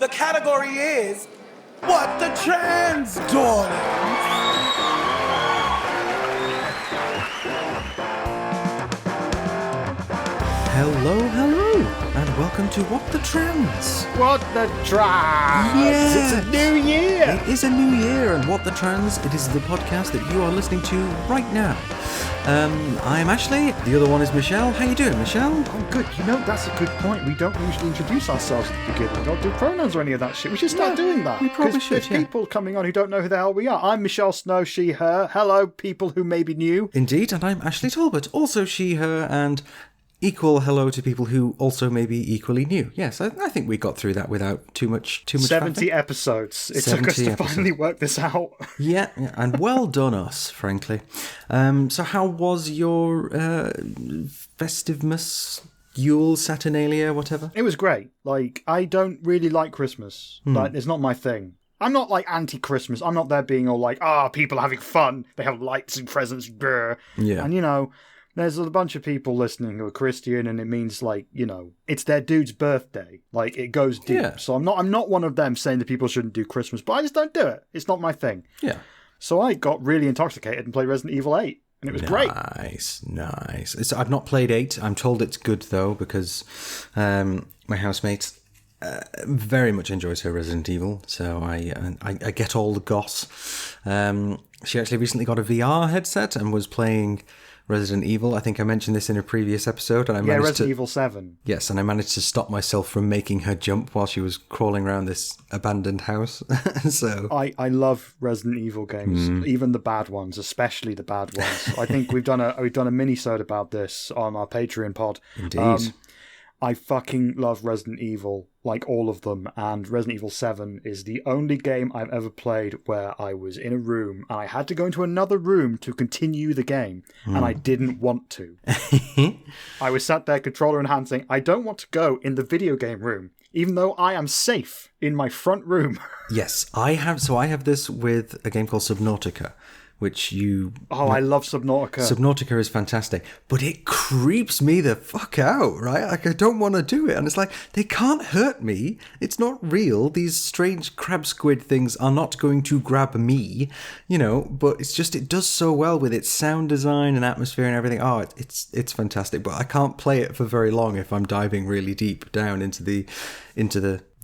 The category is What the Trans, Darling? Hello, and welcome to What the Trans. What the Trans? Yes. It's a new year. It is a new year, and What the Trans, it is the podcast that you are listening to right now. I am Ashley, the other one is Michelle. How you doing, Michelle? I'm good. You know, that's a good point. We don't usually introduce ourselves at the beginning. We don't do pronouns or any of that shit. We should start doing that. We probably should, there's people coming on who don't know who the hell we are. I'm Michelle Snow, she, her. Hello, people who may be new. Indeed, and I'm Ashley Talbot, also she, her, and equal hello to people who also may be equally new. Yes, I think we got through that without too much 70 episodes. It took us to finally work this out. Yeah, and well done us, frankly. So how was your Festivus, Yule, Saturnalia, whatever? It was great. Like, I don't really like Christmas. Like, it's not my thing. I'm not like anti-Christmas. I'm not there being all like, people are having fun. They have lights and presents. Brr. Yeah. And, you know, there's a bunch of people listening who are Christian, and it means, like, you know, it's their dude's birthday. Like, it goes deep. Yeah. So I'm not one of them saying that people shouldn't do Christmas, but I just don't do it. It's not my thing. Yeah. So I got really intoxicated and played Resident Evil 8, and it was great. Nice. I've not played 8. I'm told it's good, though, because my housemate very much enjoys her Resident Evil, so I get all the goss. She actually recently got a VR headset and was playing Resident Evil. I think I mentioned this in a previous episode. And Resident Evil 7. Yes, and I managed to stop myself from making her jump while she was crawling around this abandoned house. So I love Resident Evil games, even the bad ones, especially the bad ones. I think we've done a mini-sode about this on our Patreon pod. Indeed. I fucking love Resident Evil, like all of them, and Resident Evil 7 is the only game I've ever played where I was in a room and I had to go into another room to continue the game, and I didn't want to. I was sat there, controller in hand, saying, I don't want to go in the video game room, even though I am safe in my front room. Yes, I have this with a game called Subnautica, which you... Oh, I love Subnautica. Subnautica is fantastic, but it creeps me the fuck out, right? Like, I don't want to do it. And it's like, they can't hurt me. It's not real. These strange crab squid things are not going to grab me, you know, but it's just, it does so well with its sound design and atmosphere and everything. Oh, it's fantastic, but I can't play it for very long if I'm diving really deep down into the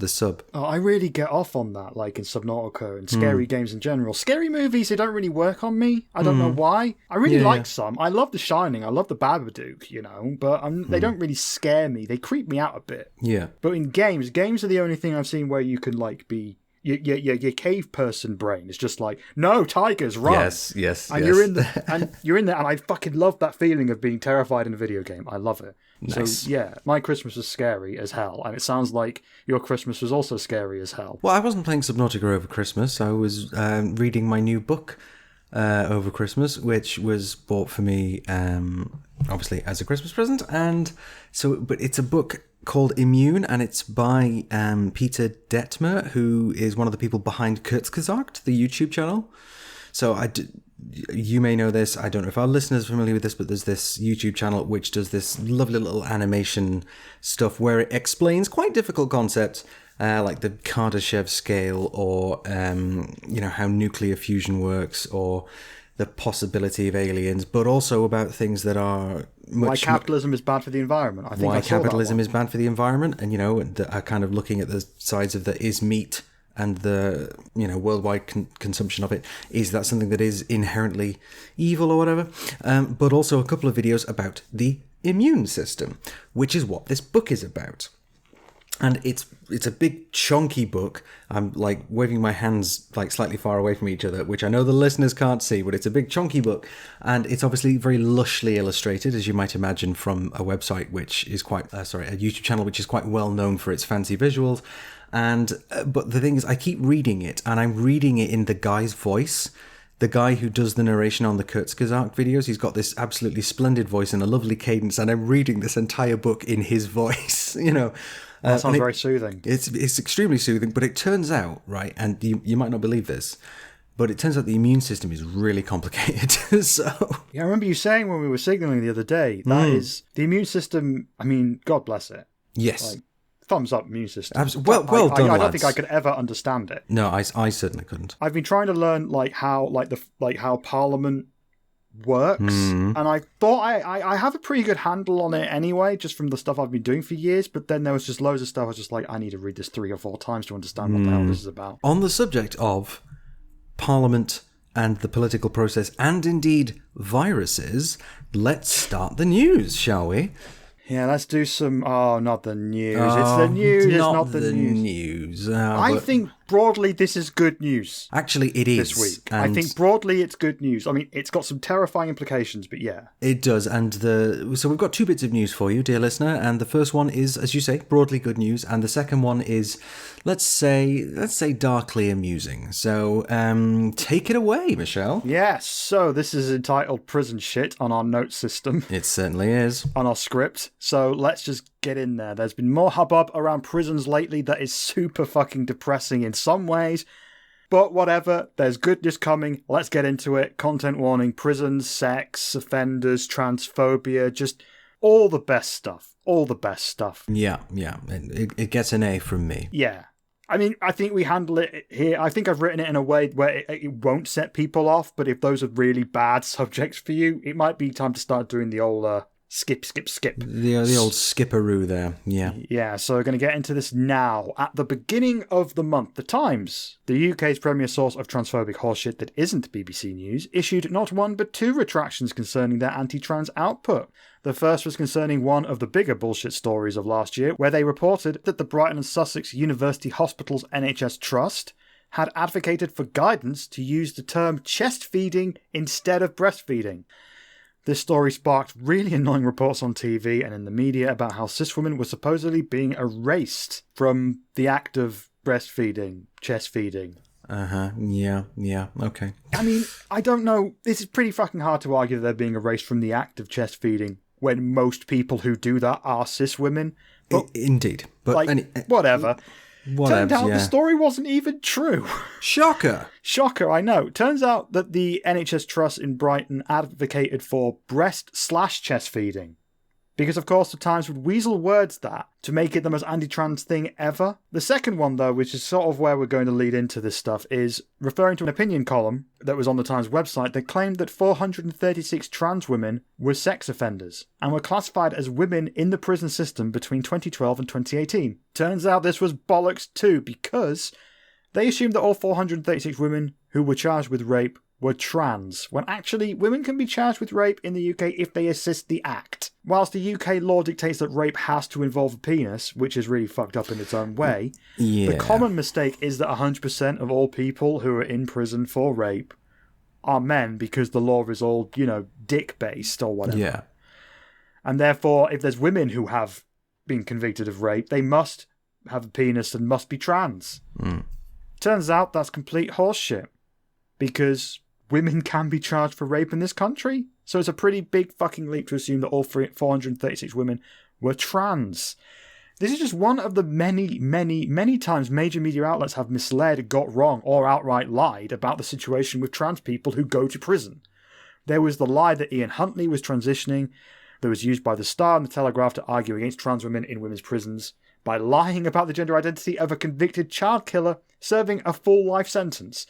sub. Oh, I really get off on that, like in Subnautica and scary games in general. Scary movies, they don't really work on me. I don't know why. I really like some. I love The Shining. I love The Babadook, you know, but they don't really scare me. They creep me out a bit. Yeah. But in games are the only thing I've seen where you can, like, be... Your cave person brain is just like, no, tigers, run. Yes. And you're in there, and I fucking love that feeling of being terrified in a video game. I love it. Nice. So yeah, my Christmas was scary as hell, and it sounds like your Christmas was also scary as hell. Well, I wasn't playing Subnautica over Christmas. I was reading my new book over Christmas, which was bought for me, obviously as a Christmas present. And so, but it's a book called Immune, and it's by Peter Detmer, who is one of the people behind Kurzgesagt, the YouTube channel. So you may know this. I don't know if our listeners are familiar with this, but there's this YouTube channel which does this lovely little animation stuff where it explains quite difficult concepts, like the Kardashev scale, or how nuclear fusion works, or the possibility of aliens, but also about things that are why capitalism is bad for the environment. I think why capitalism is bad for the environment, and that are kind of looking at the sides of the is meat and the worldwide consumption of it. Is that something that is inherently evil or whatever? But also a couple of videos about the immune system, which is what this book is about. And it's a big chunky book. I'm like waving my hands like slightly far away from each other, which I know the listeners can't see, but it's a big chunky book. And it's obviously very lushly illustrated, as you might imagine, from a website which is a YouTube channel which is quite well known for its fancy visuals. And but the thing is, I keep reading it, and I'm reading it in the guy's voice. The guy who does the narration on the Kurzgesagt videos, he's got this absolutely splendid voice and a lovely cadence, and I'm reading this entire book in his voice, That sounds very soothing. It's extremely soothing, but it turns out, right, and you might not believe this, but it turns out the immune system is really complicated. So yeah, I remember you saying when we were signaling the other day, that is, the immune system, I mean, God bless it. Yes. Like, thumbs up immune system. Well done, I don't lads. think I could ever understand it. No, I certainly couldn't. I've been trying to learn how Parliament works, and I thought I have a pretty good handle on it anyway, just from the stuff I've been doing for years. But then there was just loads of stuff I was just like, I need to read this 3 or 4 times to understand what the hell this is about. On the subject of Parliament and the political process, and indeed viruses, let's start the news, shall we? Yeah, let's do some... Oh, not the news. It's the news. It's not the news. I think broadly this is good news. Actually, it is. This week. I think broadly it's good news. I mean, it's got some terrifying implications, but yeah. It does. And so we've got 2 bits of news for you, dear listener. And the first one is, as you say, broadly good news. And the second one is, let's say darkly amusing. So take it away, Michelle. Yes. So this is entitled Prison Shit on our note system. It certainly is. On our script. So let's just get in there. There's been more hubbub around prisons lately that is super fucking depressing in some ways. But whatever, there's goodness coming. Let's get into it. Content warning, prisons, sex, offenders, transphobia, just all the best stuff. All the best stuff. Yeah. It gets an A from me. Yeah. I mean, I think we handle it here. I think I've written it in a way where it won't set people off, but if those are really bad subjects for you, it might be time to start doing the old skip. The old skipperoo there, yeah. Yeah, so we're going to get into this now. At the beginning of the month, The Times, the UK's premier source of transphobic horseshit that isn't BBC News, issued not 1 but 2 retractions concerning their anti-trans output. The first was concerning one of the bigger bullshit stories of last year, where they reported that the Brighton and Sussex University Hospitals NHS Trust had advocated for guidance to use the term chest feeding instead of breastfeeding. This story sparked really annoying reports on TV and in the media about how cis women were supposedly being erased from the act of breastfeeding, chest feeding. Yeah, okay. I mean, I don't know. This is pretty fucking hard to argue that they're being erased from the act of chest feeding when most people who do that are cis women. But, indeed. But whatever. Turned out yeah. the story wasn't even true. Shocker, I know. Turns out that the NHS Trust in Brighton advocated for breast/chest feeding. Because, of course, the Times would weasel words that to make it the most anti-trans thing ever. The second one, though, which is sort of where we're going to lead into this stuff, is referring to an opinion column that was on the Times website that claimed that 436 trans women were sex offenders and were classified as women in the prison system between 2012 and 2018. Turns out this was bollocks too, because they assumed that all 436 women who were charged with rape were trans, when actually women can be charged with rape in the UK if they assist the act. Whilst the UK law dictates that rape has to involve a penis, which is really fucked up in its own way, the common mistake is that 100% of all people who are in prison for rape are men because the law is all, dick-based or whatever. Yeah. And therefore, if there's women who have been convicted of rape, they must have a penis and must be trans. Turns out that's complete horseshit, because women can be charged for rape in this country. So it's a pretty big fucking leap to assume that all 436 women were trans. This is just one of the many times major media outlets have misled, got wrong, or outright lied about the situation with trans people who go to prison. There was the lie that Ian Huntley was transitioning, that was used by The Star and The Telegraph to argue against trans women in women's prisons by lying about the gender identity of a convicted child killer serving a full life sentence.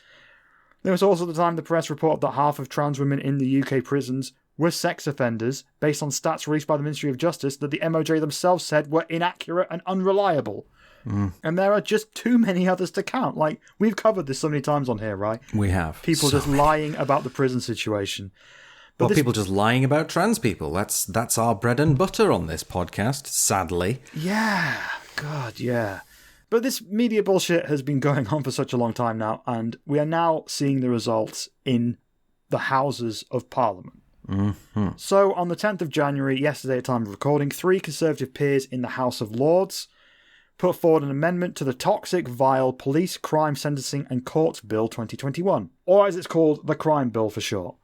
There was also the time the press reported that half of trans women in the UK prisons were sex offenders, based on stats released by the Ministry of Justice that the MOJ themselves said were inaccurate and unreliable. And there are just too many others to count. Like, we've covered this so many times on here, right? We have. People just lying about the prison situation. But people just lying about trans people. That's our bread and butter on this podcast, sadly. Yeah. God, yeah. But this media bullshit has been going on for such a long time now, and we are now seeing the results in the Houses of Parliament. So, on the 10th of January, yesterday at time of recording, 3 Conservative peers in the House of Lords put forward an amendment to the Toxic, Vile Police, Crime, Sentencing and Courts Bill 2021, or as it's called, the Crime Bill for short.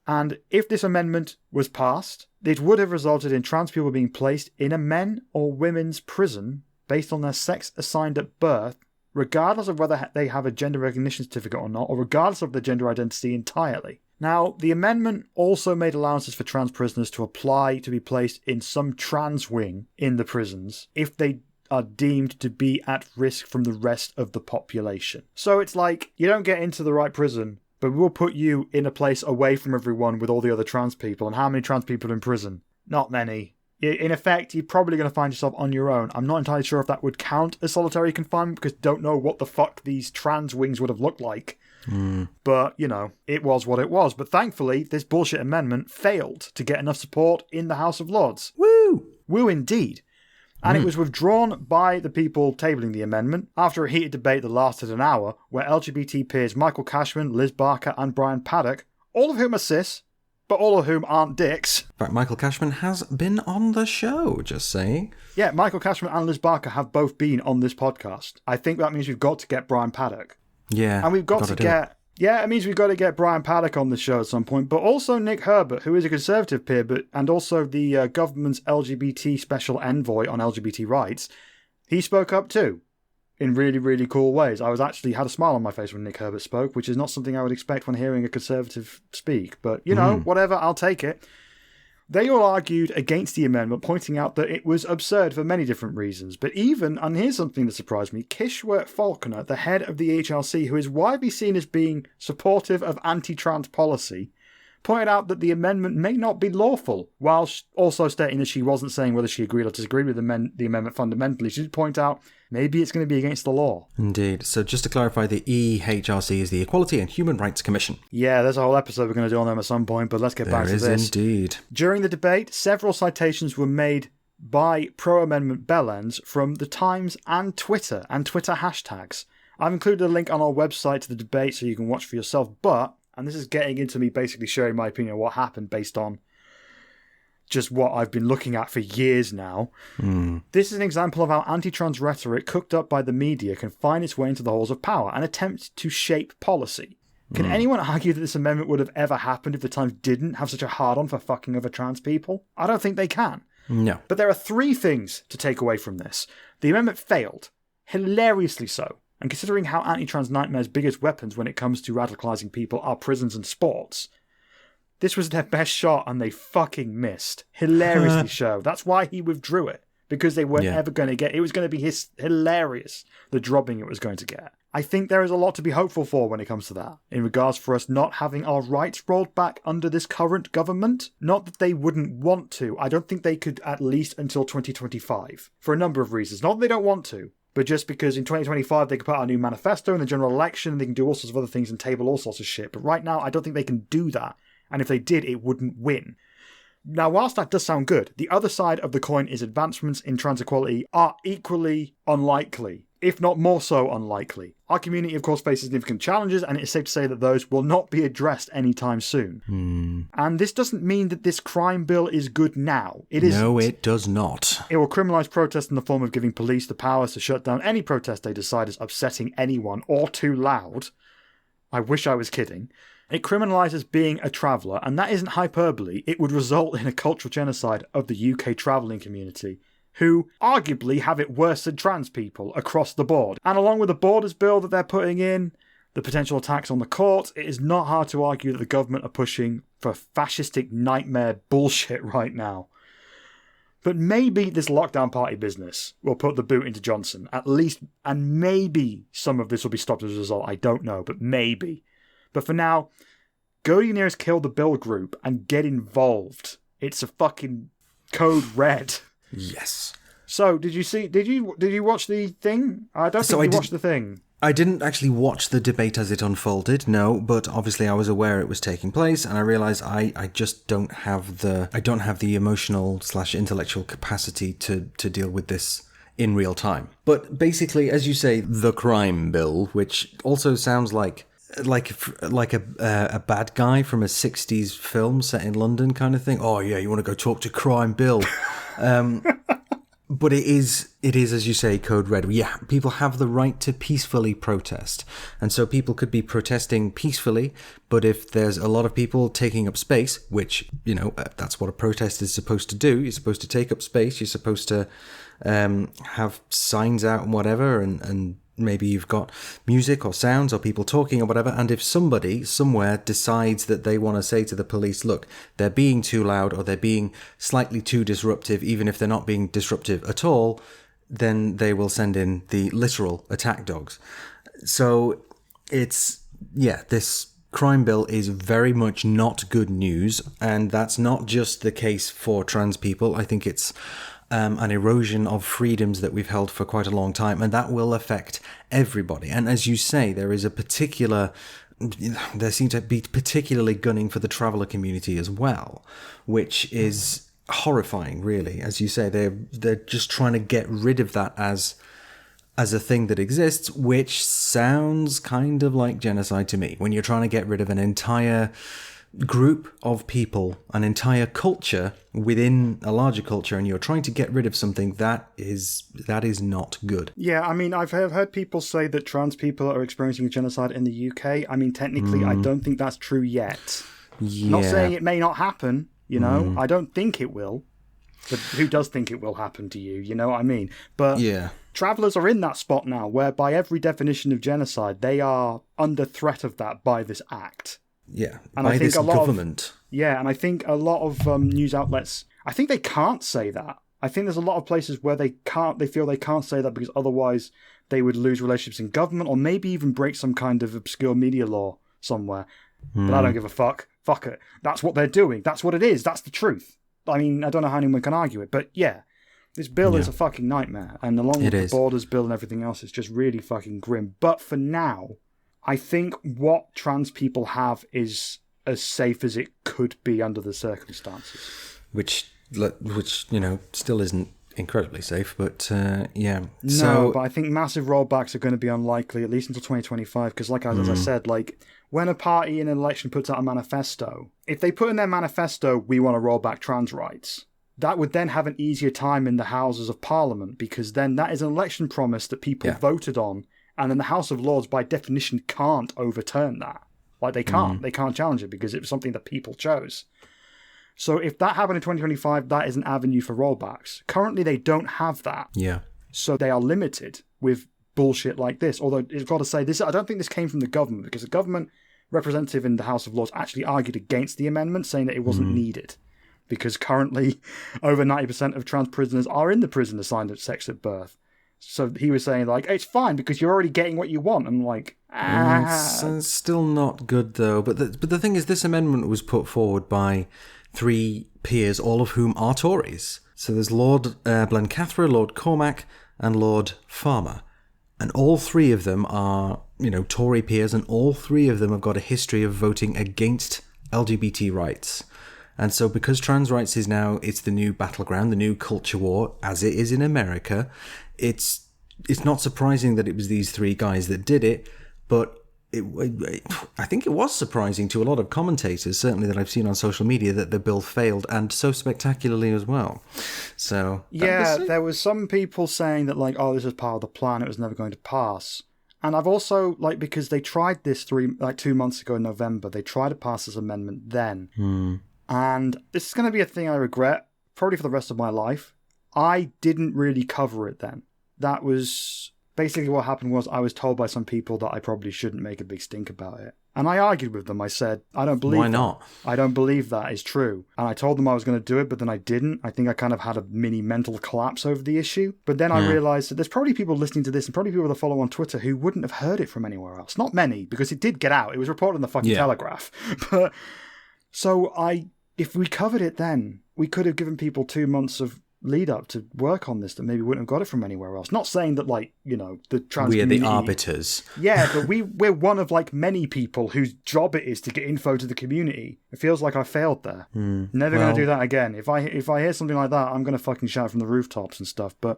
And if this amendment was passed, it would have resulted in trans people being placed in a men or women's prison based on their sex assigned at birth, regardless of whether they have a gender recognition certificate or not, or regardless of their gender identity entirely. Now, the amendment also made allowances for trans prisoners to apply to be placed in some trans wing in the prisons if they are deemed to be at risk from the rest of the population. So it's like, you don't get into the right prison, but we'll put you in a place away from everyone with all the other trans people. And how many trans people in prison? Not many. In effect, you're probably going to find yourself on your own. I'm not entirely sure if that would count as solitary confinement, because don't know what the fuck these trans wings would have looked like. But, you know, it was what it was. But thankfully, this bullshit amendment failed to get enough support in the House of Lords. Woo! Woo indeed. And it was withdrawn by the people tabling the amendment after a heated debate that lasted an hour, where LGBT peers Michael Cashman, Liz Barker and Brian Paddock, all of whom are cis, but all of whom aren't dicks. In fact, Michael Cashman has been on the show, just saying. Yeah, Michael Cashman and Liz Barker have both been on this podcast. I think that means we've got to get Brian Paddock. Yeah. And we've got to get... Yeah, it means we've got to get Brian Paddock on the show at some point, but also Nick Herbert, who is a Conservative peer, and also the government's LGBT special envoy on LGBT rights. He spoke up too, in really, really cool ways. I was actually had a smile on my face when Nick Herbert spoke, which is not something I would expect when hearing a Conservative speak. But, you know, whatever, I'll take it. They all argued against the amendment, pointing out that it was absurd for many different reasons. But even, and here's something that surprised me, Kishore Falconer, the head of the HRC, who is widely seen as being supportive of anti-trans policy, pointed out that the amendment may not be lawful, while also stating that she wasn't saying whether she agreed or disagreed with the amendment fundamentally. She did point out maybe it's going to be against the law. Indeed. So just to clarify, the EHRC is the Equality and Human Rights Commission. Yeah, there's a whole episode we're going to do on them at some point, but let's get back to this. There is indeed. During the debate, several citations were made by pro-amendment bellends from the Times and Twitter hashtags. I've included a link on our website to the debate so you can watch for yourself, but, and this is getting into me basically sharing my opinion on what happened based on just what I've been looking at for years now. This is an example of how anti-trans rhetoric cooked up by the media can find its way into the halls of power and attempt to shape policy. Can anyone argue that this amendment would have ever happened if the Times didn't have such a hard-on for fucking over trans people? I don't think they can. No. But there are three things to take away from this. The amendment failed, hilariously so. And considering how anti-trans nightmare's biggest weapons when it comes to radicalising people are prisons and sports, this was their best shot and they fucking missed. Hilariously so. That's why he withdrew it. Because they weren't ever going to get... It was going to be hilarious, the dropping it was going to get. I think there is a lot to be hopeful for when it comes to that, in regards for us not having our rights rolled back under this current government. Not that they wouldn't want to. I don't think they could at least until 2025. For a number of reasons. Not that they don't want to, but just because in 2025 they can put out a new manifesto in the general election and they can do all sorts of other things and table all sorts of shit. But right now, I don't think they can do that. And if they did, it wouldn't win. Now, whilst that does sound good, the other side of the coin is advancements in trans equality are equally unlikely, if not more so unlikely. Our community, of course, faces significant challenges, and it is safe to say that those will not be addressed anytime soon. And this doesn't mean that this crime bill is good now. It isn't. No, it does not. It will criminalise protest in the form of giving police the powers to shut down any protest they decide is upsetting anyone or too loud. I wish I was kidding. It criminalises being a traveller, and that isn't hyperbole. It would result in a cultural genocide of the UK travelling community, who arguably have it worse than trans people across the board. And along with the Borders Bill that they're putting in, the potential attacks on the courts, it is not hard to argue that the government are pushing for fascistic nightmare bullshit right now. But maybe this lockdown party business will put the boot into Johnson, at least, and maybe some of this will be stopped as a result. I don't know, but maybe. But for now, go to your nearest Kill the Bill group and get involved. It's a fucking code red. Yes. So, did you watch the thing? I don't think you watched the thing. I didn't actually watch the debate as it unfolded, no, but obviously I was aware it was taking place, and I realised I just don't have the emotional / intellectual capacity to deal with this in real time. But basically, as you say, the crime bill, which also sounds like a bad guy from a 70's film set in London kind of thing. Oh yeah, you want to go talk to Crime Bill. But it is, as you say, code red. Yeah, people have the right to peacefully protest. And so people could be protesting peacefully, but if there's a lot of people taking up space, which, you know, that's what a protest is supposed to do. You're supposed to take up space. You're supposed to have signs out and whatever, and maybe you've got music or sounds or people talking or whatever. And if somebody somewhere decides that they want to say to the police, look, they're being too loud or they're being slightly too disruptive, even if they're not being disruptive at all, then they will send in the literal attack dogs. So it's, this crime bill is very much not good news, and that's not just the case for trans people. I think it's an erosion of freedoms that we've held for quite a long time, and that will affect everybody. And as you say, there seem to be particularly gunning for the traveller community as well, which is horrifying, really. As you say, they're just trying to get rid of that as a thing that exists, which sounds kind of like genocide to me. When you're trying to get rid of an entire group of people, an entire culture within a larger culture, and you're trying to get rid of something that is not good. Yeah, I mean, I've heard people say that trans people are experiencing a genocide in the UK. I mean, technically, I don't think that's true yet. Yeah. Not saying it may not happen, you know? I don't think it will. But who does think it will happen to you? You know what I mean? But travellers are in that spot now, where by every definition of genocide, they are under threat of that by this act. Yeah, and by I think this government. And I think a lot of news outlets, I think they can't say that. I think there's a lot of places where they feel they can't say that because otherwise they would lose relationships in government, or maybe even break some kind of obscure media law somewhere. But I don't give a fuck. Fuck it. That's what they're doing. That's what it is. That's the truth. I mean, I don't know how anyone can argue it, but yeah. This bill is a fucking nightmare. And along with the borders bill and everything else, it's just really fucking grim. But for now, I think what trans people have is as safe as it could be under the circumstances. Which still isn't incredibly safe, but No, but I think massive rollbacks are going to be unlikely, at least until 2025, because as I said, when a party in an election puts out a manifesto, if they put in their manifesto, we want to roll back trans rights, that would then have an easier time in the Houses of Parliament, because then that is an election promise that people voted on. And then the House of Lords, by definition, can't overturn that. They can't. They can't challenge it because it was something that people chose. So if that happened in 2025, that is an avenue for rollbacks. Currently, they don't have that. Yeah. So they are limited with bullshit like this. Although, I've got to say, I don't think this came from the government, because the government representative in the House of Lords actually argued against the amendment, saying that it wasn't needed. Because currently, over 90% of trans prisoners are in the prison assigned at sex at birth. So he was saying, it's fine because you're already getting what you want. I'm like, It's still not good, though. But the thing is, this amendment was put forward by 3 peers, all of whom are Tories. So there's Lord Blencathra, Lord Cormac, and Lord Farmer. And all 3 of them are, Tory peers, and all 3 of them have got a history of voting against LGBT rights. And so because trans rights is now, it's the new battleground, the new culture war, as it is in America, it's not surprising that it was these 3 guys that did it, but I think it was surprising to a lot of commentators, certainly that I've seen on social media, that the bill failed, and so spectacularly as well. So there was some people saying that this is part of the plan, it was never going to pass. And I've also, because they tried this 2 months ago in November, they tried to pass this amendment then. And this is going to be a thing I regret, probably for the rest of my life. I didn't really cover it then. That was basically what happened. Was I was told by some people that I probably shouldn't make a big stink about it. And I argued with them. I said, I don't believe Why not? That. I don't believe that is true. And I told them I was going to do it, but then I didn't. I think I kind of had a mini mental collapse over the issue. But then I realised that there's probably people listening to this, and probably people that follow on Twitter, who wouldn't have heard it from anywhere else. Not many, because it did get out. It was reported in the fucking Telegraph. But so if we covered it then, we could have given people 2 months of lead up to work on this that maybe wouldn't have got it from anywhere else. Not saying that the trans we are community, the arbiters. Yeah, but we're one of many people whose job it is to get info to the community. It feels like I failed there. Never going to do that again. If I hear something like that, I'm going to fucking shout from the rooftops and stuff. But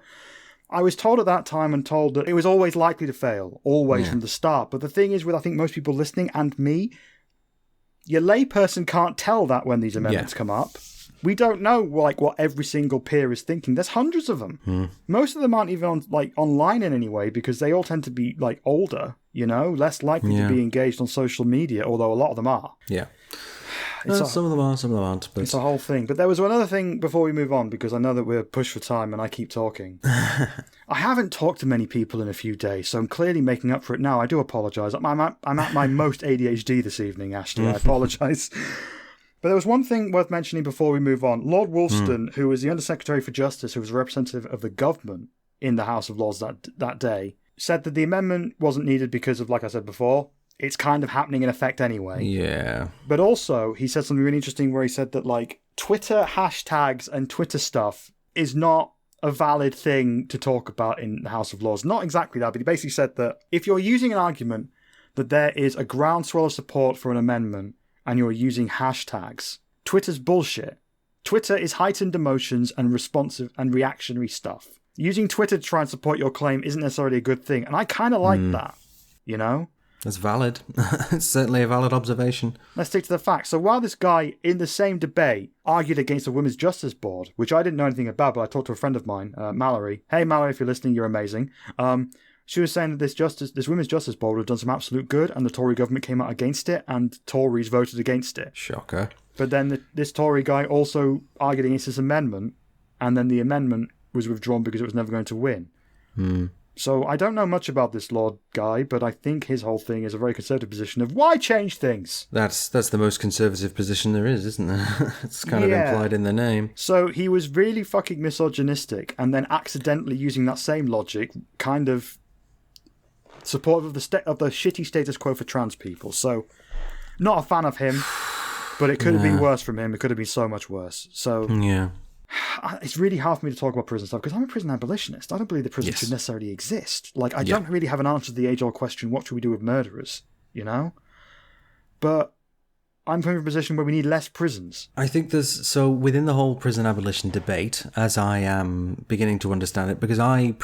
I was told at that time, and told that it was always likely to fail, always from the start. But the thing is, with I think most people listening and me, your layperson can't tell that when these amendments come up. We don't know what every single peer is thinking. There's hundreds of them. Most of them aren't even online in any way, because they all tend to be older, less likely to be engaged on social media, although a lot of them are. Yeah. Some of them are, some of them aren't. But it's a whole thing. But there was another thing before we move on, because I know that we're pushed for time and I keep talking. I haven't talked to many people in a few days, so I'm clearly making up for it now. I do apologise. I'm at my most ADHD this evening, Ashley. I apologise. But there was one thing worth mentioning before we move on. Lord Wolston, who was the Undersecretary for Justice, who was a representative of the government in the House of Lords that day, said that the amendment wasn't needed because of, like I said before, it's kind of happening in effect anyway. Yeah. But also, he said something really interesting where he said that, like, Twitter hashtags and Twitter stuff is not a valid thing to talk about in the House of Lords. Not exactly that, but he basically said that if you're using an argument that there is a groundswell of support for an amendment and you're using hashtags, Twitter's bullshit. Twitter is heightened emotions and responsive and reactionary stuff. Using Twitter to try and support your claim isn't necessarily a good thing, and I kind of like that, you know? That's valid. It's certainly a valid observation. Let's stick to the facts. So while this guy, in the same debate, argued against the Women's Justice Board, which I didn't know anything about, but I talked to a friend of mine, Mallory. Hey, Mallory, if you're listening, you're amazing. She was saying that this Women's Justice Board would have done some absolute good, and the Tory government came out against it, and Tories voted against it. Shocker. But then this Tory guy also argued against this amendment, and then the amendment was withdrawn because it was never going to win. So I don't know much about this Lord guy, but I think his whole thing is a very conservative position of why change things? That's the most conservative position there is, isn't there? It's kind of implied in the name. So he was really fucking misogynistic, and then accidentally using that same logic, kind of supportive of the shitty status quo for trans people. So not a fan of him, but it could have been worse from him. It could have been so much worse. So yeah. It's really hard for me to talk about prison stuff because I'm a prison abolitionist. I don't believe that prison should necessarily exist. Like, I don't really have an answer to the age-old question, what should we do with murderers, you know? But I'm coming from a position where we need less prisons. I think so within the whole prison abolition debate, as I am beginning to understand it, because I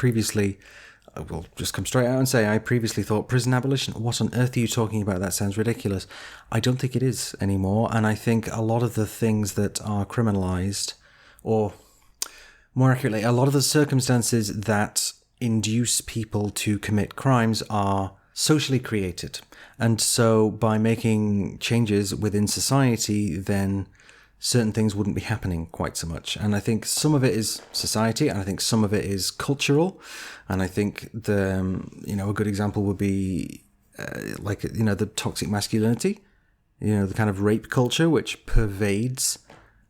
will just come straight out and say, I previously thought prison abolition, what on earth are you talking about? That sounds ridiculous. I don't think it is anymore, and I think a lot of the things that are criminalised, or more accurately, a lot of the circumstances that induce people to commit crimes are socially created. And so by making changes within society, then certain things wouldn't be happening quite so much. And I think some of it is society, and I think some of it is cultural. And I think a good example would be the toxic masculinity, the kind of rape culture which pervades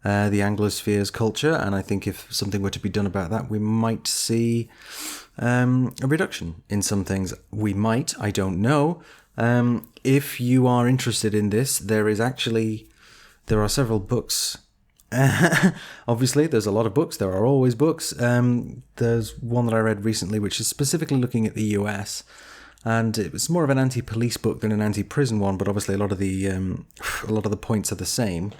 the Anglosphere's culture, and I think if something were to be done about that, we might see a reduction in some things. We might, I don't know. If you are interested in this, there are several books. Obviously, there's a lot of books. There are always books. There's one that I read recently, which is specifically looking at the US, and it was more of an anti-police book than an anti-prison one. But obviously, a lot of the points are the same.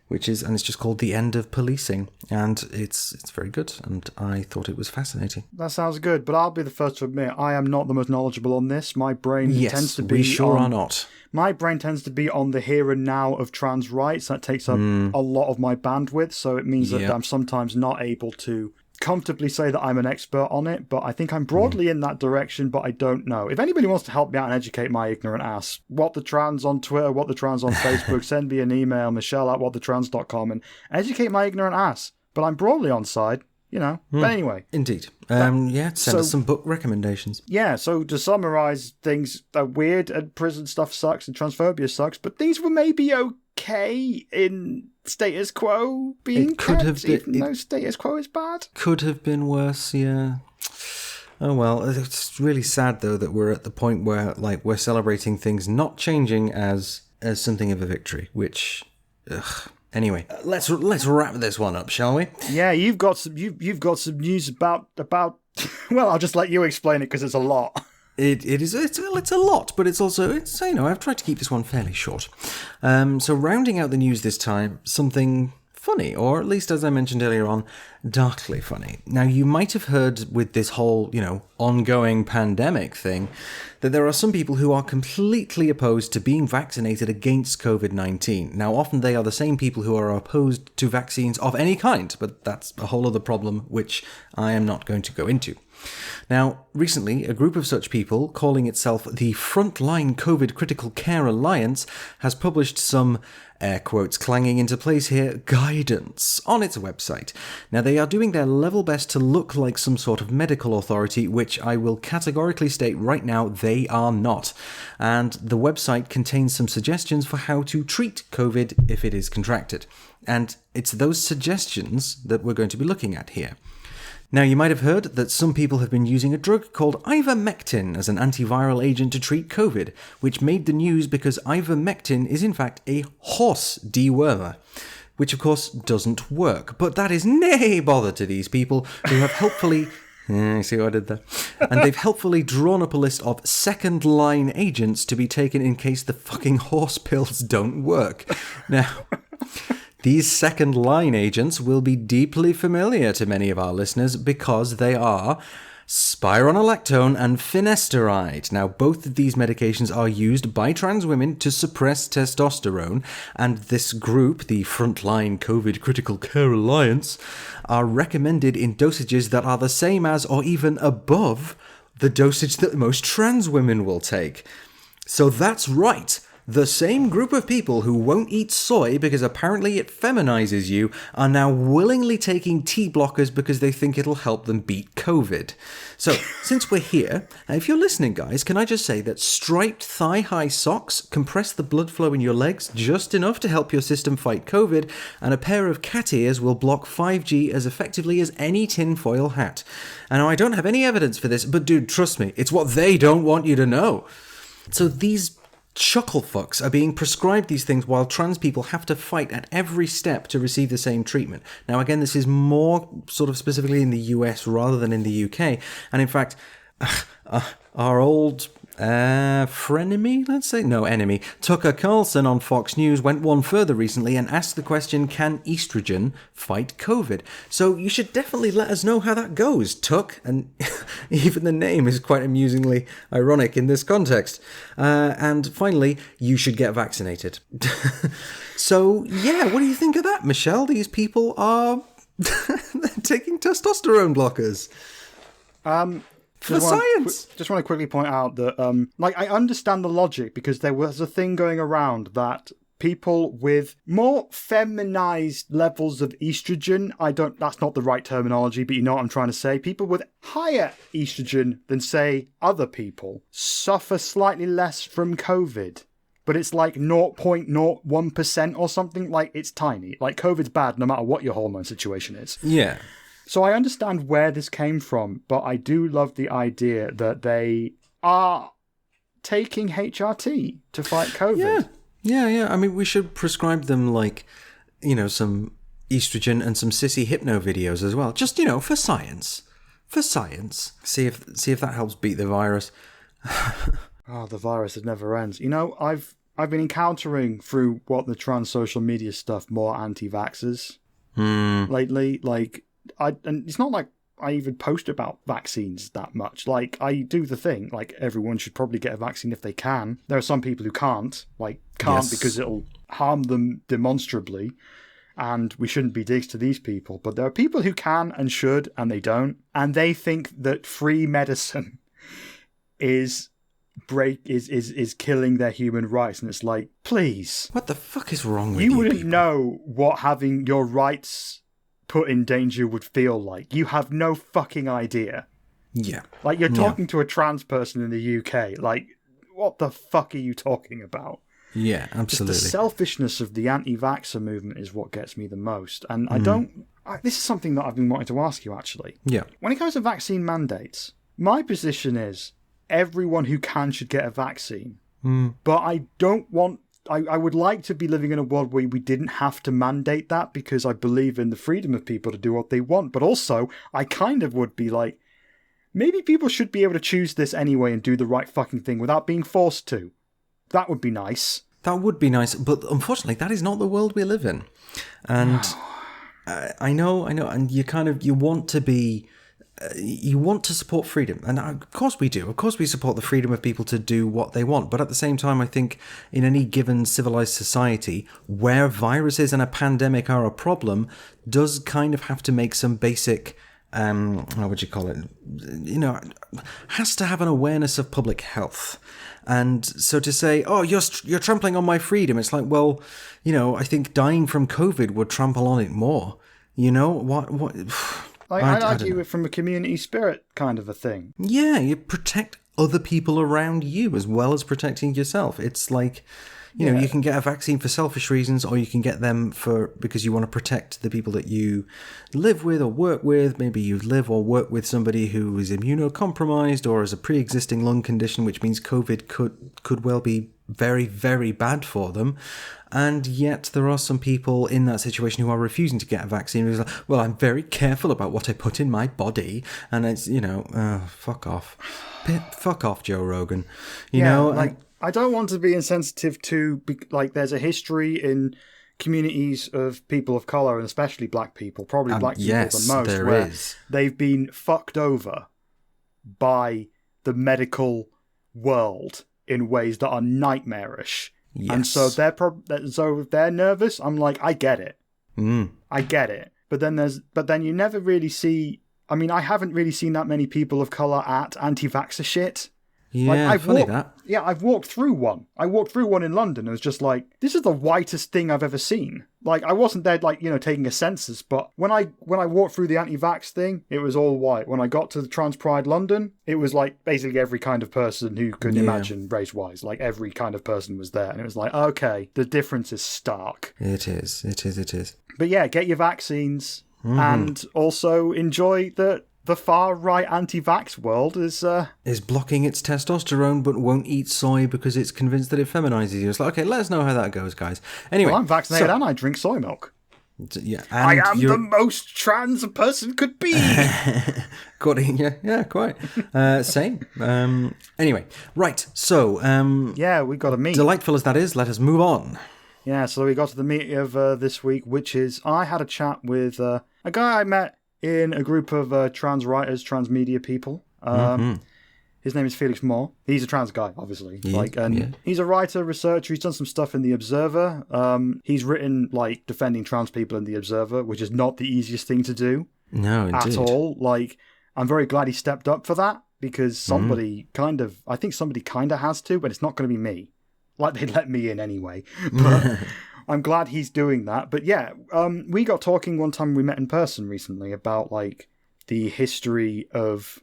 And it's just called The End of Policing, and it's very good, and I thought it was fascinating. That sounds good, but I'll be the first to admit I am not the most knowledgeable on this. My brain tends to be... we sure are not. My brain tends to be on the here and now of trans rights. That takes up a lot of my bandwidth, so it means that I'm sometimes not able to comfortably say that I'm an expert on it, but I think I'm broadly in that direction, but I don't know. If anybody wants to help me out and educate my ignorant ass, What the Trans on Twitter, What the Trans on Facebook, send me an email, michelle@whatthetrans.com, and educate my ignorant ass. But I'm broadly on side, But anyway. Indeed. Send us some book recommendations. Yeah, so to summarise, things are weird and prison stuff sucks and transphobia sucks, but things were maybe okay in status quo being kept, even though status quo is bad. Could have been worse, yeah. Oh well, it's really sad though that we're at the point where we're celebrating things not changing as something of a victory, which anyway, let's wrap this one up, shall we? Yeah, you've got some news about well, I'll just let you explain it because it's a lot. It's a lot, but it's I've tried to keep this one fairly short. So rounding out the news this time, something funny, or at least as I mentioned earlier on, darkly funny. Now you might have heard with this whole, ongoing pandemic thing, that there are some people who are completely opposed to being vaccinated against COVID-19. Now often they are the same people who are opposed to vaccines of any kind, but that's a whole other problem which I am not going to go into. Now, recently, a group of such people, calling itself the Frontline COVID Critical Care Alliance, has published some, air quotes clanging into place here, guidance on its website. Now, they are doing their level best to look like some sort of medical authority, which I will categorically state right now they are not. And the website contains some suggestions for how to treat COVID if it is contracted. And it's those suggestions that we're going to be looking at here. Now, you might have heard that some people have been using a drug called Ivamectin as an antiviral agent to treat COVID, which made the news because Ivamectin is in fact a horse dewormer, which of course doesn't work. But that is nae bother to these people who have helpfully... see what I did there? And they've helpfully drawn up a list of second-line agents to be taken in case the fucking horse pills don't work. Now... These second-line agents will be deeply familiar to many of our listeners because they are Spironolactone and Finasteride. Now, both of these medications are used by trans women to suppress testosterone, and this group, the Frontline COVID Critical Care Alliance, are recommended in dosages that are the same as or even above the dosage that most trans women will take. So that's right. The same group of people who won't eat soy because apparently it feminizes you are now willingly taking T blockers because they think it'll help them beat COVID. So, since we're here, if you're listening, guys, can I just say that striped thigh-high socks compress the blood flow in your legs just enough to help your system fight COVID, and a pair of cat ears will block 5G as effectively as any tinfoil hat. And I don't have any evidence for this, but dude, trust me, it's what they don't want you to know. So these chuckle fucks are being prescribed these things while trans people have to fight at every step to receive the same treatment. Now, again, this is more sort of specifically in the US rather than in the UK. And in fact, our old frenemy, let's say, no, enemy, Tucker Carlson on Fox News went one further recently and asked the question, can estrogen fight COVID? So you should definitely let us know how that goes, Tuck. And even the name is quite amusingly ironic in this context. And finally, you should get vaccinated. So, yeah, what do you think of that, Michelle? These people are taking testosterone blockers. For science. Just want to quickly point out that, I understand the logic because there was a thing going around that people with more feminized levels of estrogen, that's not the right terminology, but you know what I'm trying to say. People with higher estrogen than, say, other people suffer slightly less from COVID. But it's like 0.01% or something. Like, it's tiny. Like, COVID's bad no matter what your hormone situation is. Yeah. So I understand where this came from, but I do love the idea that they are taking HRT to fight COVID. Yeah. I mean, we should prescribe them, like, some estrogen and some sissy hypno videos as well. Just, for science. For science. See if that helps beat the virus. Oh, the virus, it never ends. I've been encountering through the trans social media stuff more anti-vaxxers lately. And it's not like I even post about vaccines that much. Like, I do the thing, like, everyone should probably get a vaccine if they can. There are some people who can't Yes. because it'll harm them demonstrably, and we shouldn't be dicks to these people. But there are people who can and should, and they don't. And they think that free medicine is killing their human rights. And it's like, please. What the fuck is wrong with you? You wouldn't people? know what having your rights put in danger would feel like. You have no fucking idea. Yeah. Like, you're talking to a trans person in the UK. Like, what the fuck are you talking about? Yeah, absolutely. Just the selfishness of the anti-vaxxer movement is what gets me the most. And this is something that I've been wanting to ask you, actually. Yeah. When it comes to vaccine mandates, my position is everyone who can should get a vaccine. But I don't want... I would like to be living in a world where we didn't have to mandate that, because I believe in the freedom of people to do what they want. But also, I kind of would be like, maybe people should be able to choose this anyway and do the right fucking thing without being forced to. That would be nice. That would be nice, but unfortunately, that is not the world we live in. And I know, and you want to be... you want to support freedom, and of course we do. Of course we support the freedom of people to do what they want, but at the same time, I think in any given civilized society where viruses and a pandemic are a problem, does kind of have to make some basic, how would you call it, has to have an awareness of public health. And so to say, oh, you're trampling on my freedom, it's like, well, I think dying from COVID would trample on it more. What I'd argue it from a community spirit kind of a thing. Yeah, you protect other people around you as well as protecting yourself. It's like, You know, you can get a vaccine for selfish reasons, or you can get them because you want to protect the people that you live with or work with. Maybe you live or work with somebody who is immunocompromised or has a pre-existing lung condition, which means COVID could well be very, very bad for them. And yet there are some people in that situation who are refusing to get a vaccine. Who's like, well, I'm very careful about what I put in my body. And it's, fuck off. Fuck off, Joe Rogan. You know? Like, I don't want to be insensitive to, like, there's a history in communities of people of colour, and especially black people, probably black people the most, there where is. they've been fucked over by the medical world in ways that are nightmarish. Yes. And so if they're nervous, I'm like, I get it. I get it. But then you never really see, I mean, I haven't really seen that many people of colour at anti-vaxxer shit. Yeah, I've walked through one. I walked through one in London and was just like, this is the whitest thing I've ever seen. Like, I wasn't there, like, taking a census, but when I walked through the anti-vax thing, it was all white. When I got to the Trans Pride London, it was like basically every kind of person who could imagine race-wise. Like, every kind of person was there. And it was like, okay, the difference is stark. It is. But yeah, get your vaccines and also enjoy the far-right anti-vax world is blocking its testosterone but won't eat soy because it's convinced that it feminizes you. It's like, okay, let us know how that goes, guys. Anyway, well, I'm vaccinated and I drink soy milk. Yeah, I am the most trans a person could be. Yeah, quite. Same. Anyway, right. So, we got a meet. Delightful as that is, let us move on. Yeah, so we got to the meat of this week, which is I had a chat with a guy I met in a group of trans writers, transmedia people. His name is Felix Moore. He's a trans guy, obviously. He's a writer, researcher. He's done some stuff in The Observer. He's written, like, defending trans people in The Observer, which is not the easiest thing to do. No, indeed. At all. Like, I'm very glad he stepped up for that, because somebody kind of has to, but it's not going to be me. Like, they let me in anyway. But I'm glad he's doing that. But yeah, we got talking one time we met in person recently about, like, the history of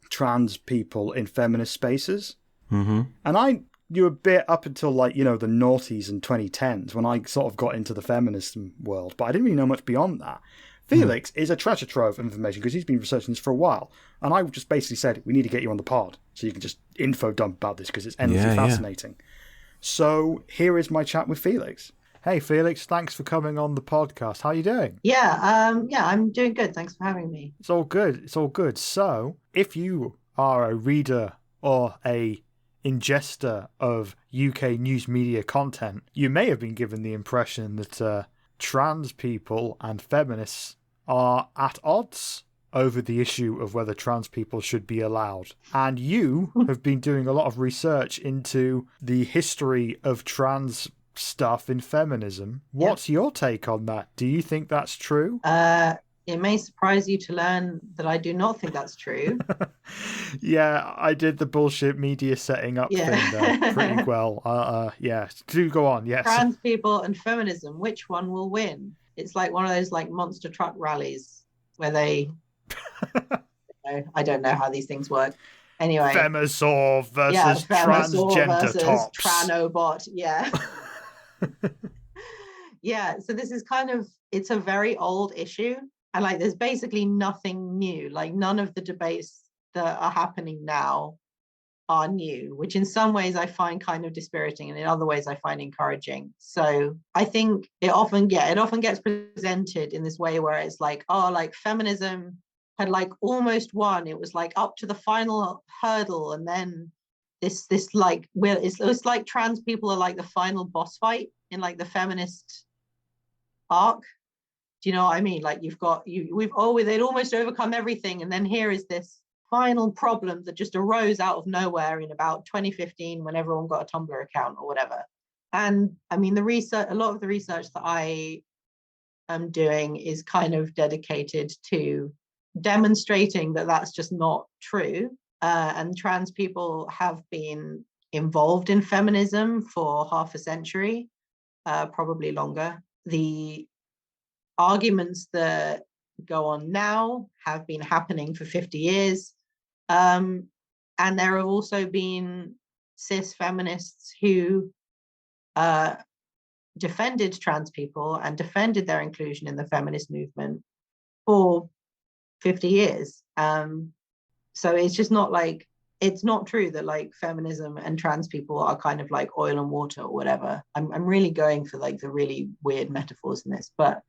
trans people in feminist spaces. And I knew a bit up until, like, the noughties and 2010s when I sort of got into the feminist world, but I didn't really know much beyond that. Felix is a treasure trove of information because he's been researching this for a while. And I just basically said, we need to get you on the pod so you can just info dump about this because it's endlessly fascinating. So here is my chat with Felix. Hey, Felix, thanks for coming on the podcast. How are you doing? Yeah, I'm doing good. Thanks for having me. It's all good. So if you are a reader or a ingester of UK news media content, you may have been given the impression that trans people and feminists are at odds over the issue of whether trans people should be allowed. And you have been doing a lot of research into the history of trans stuff in feminism. What's your take on that? Do you think that's true? It may surprise you to learn that I do not think that's true. Yeah, I did the bullshit media setting up thing there pretty well. Do go on, yes. Trans people and feminism, which one will win? It's like one of those like monster truck rallies where they... I don't know how these things work. Anyway. Femisaur versus transgender tops. Tranobot, yeah. Yeah, so this is it's a very old issue. And like, there's basically nothing new. Like, none of the debates that are happening now are new, which in some ways I find kind of dispiriting, and in other ways I find encouraging. So I think it often gets presented in this way where it's like, oh, like feminism had like almost won. It was like up to the final hurdle, and then this like, it's like trans people are like the final boss fight in like the feminist arc. Do you know what I mean? Like, they'd almost overcome everything, and then here is this final problem that just arose out of nowhere in about 2015 when everyone got a Tumblr account or whatever. And I mean, a lot of the research that I am doing is kind of dedicated to demonstrating that that's just not true. And trans people have been involved in feminism for half a century, probably longer. The arguments that go on now have been happening for 50 years. And there have also been cis feminists who defended trans people and defended their inclusion in the feminist movement for 50 years. So it's just not like, it's not true that like feminism and trans people are kind of like oil and water or whatever. I'm really going for like the really weird metaphors in this, but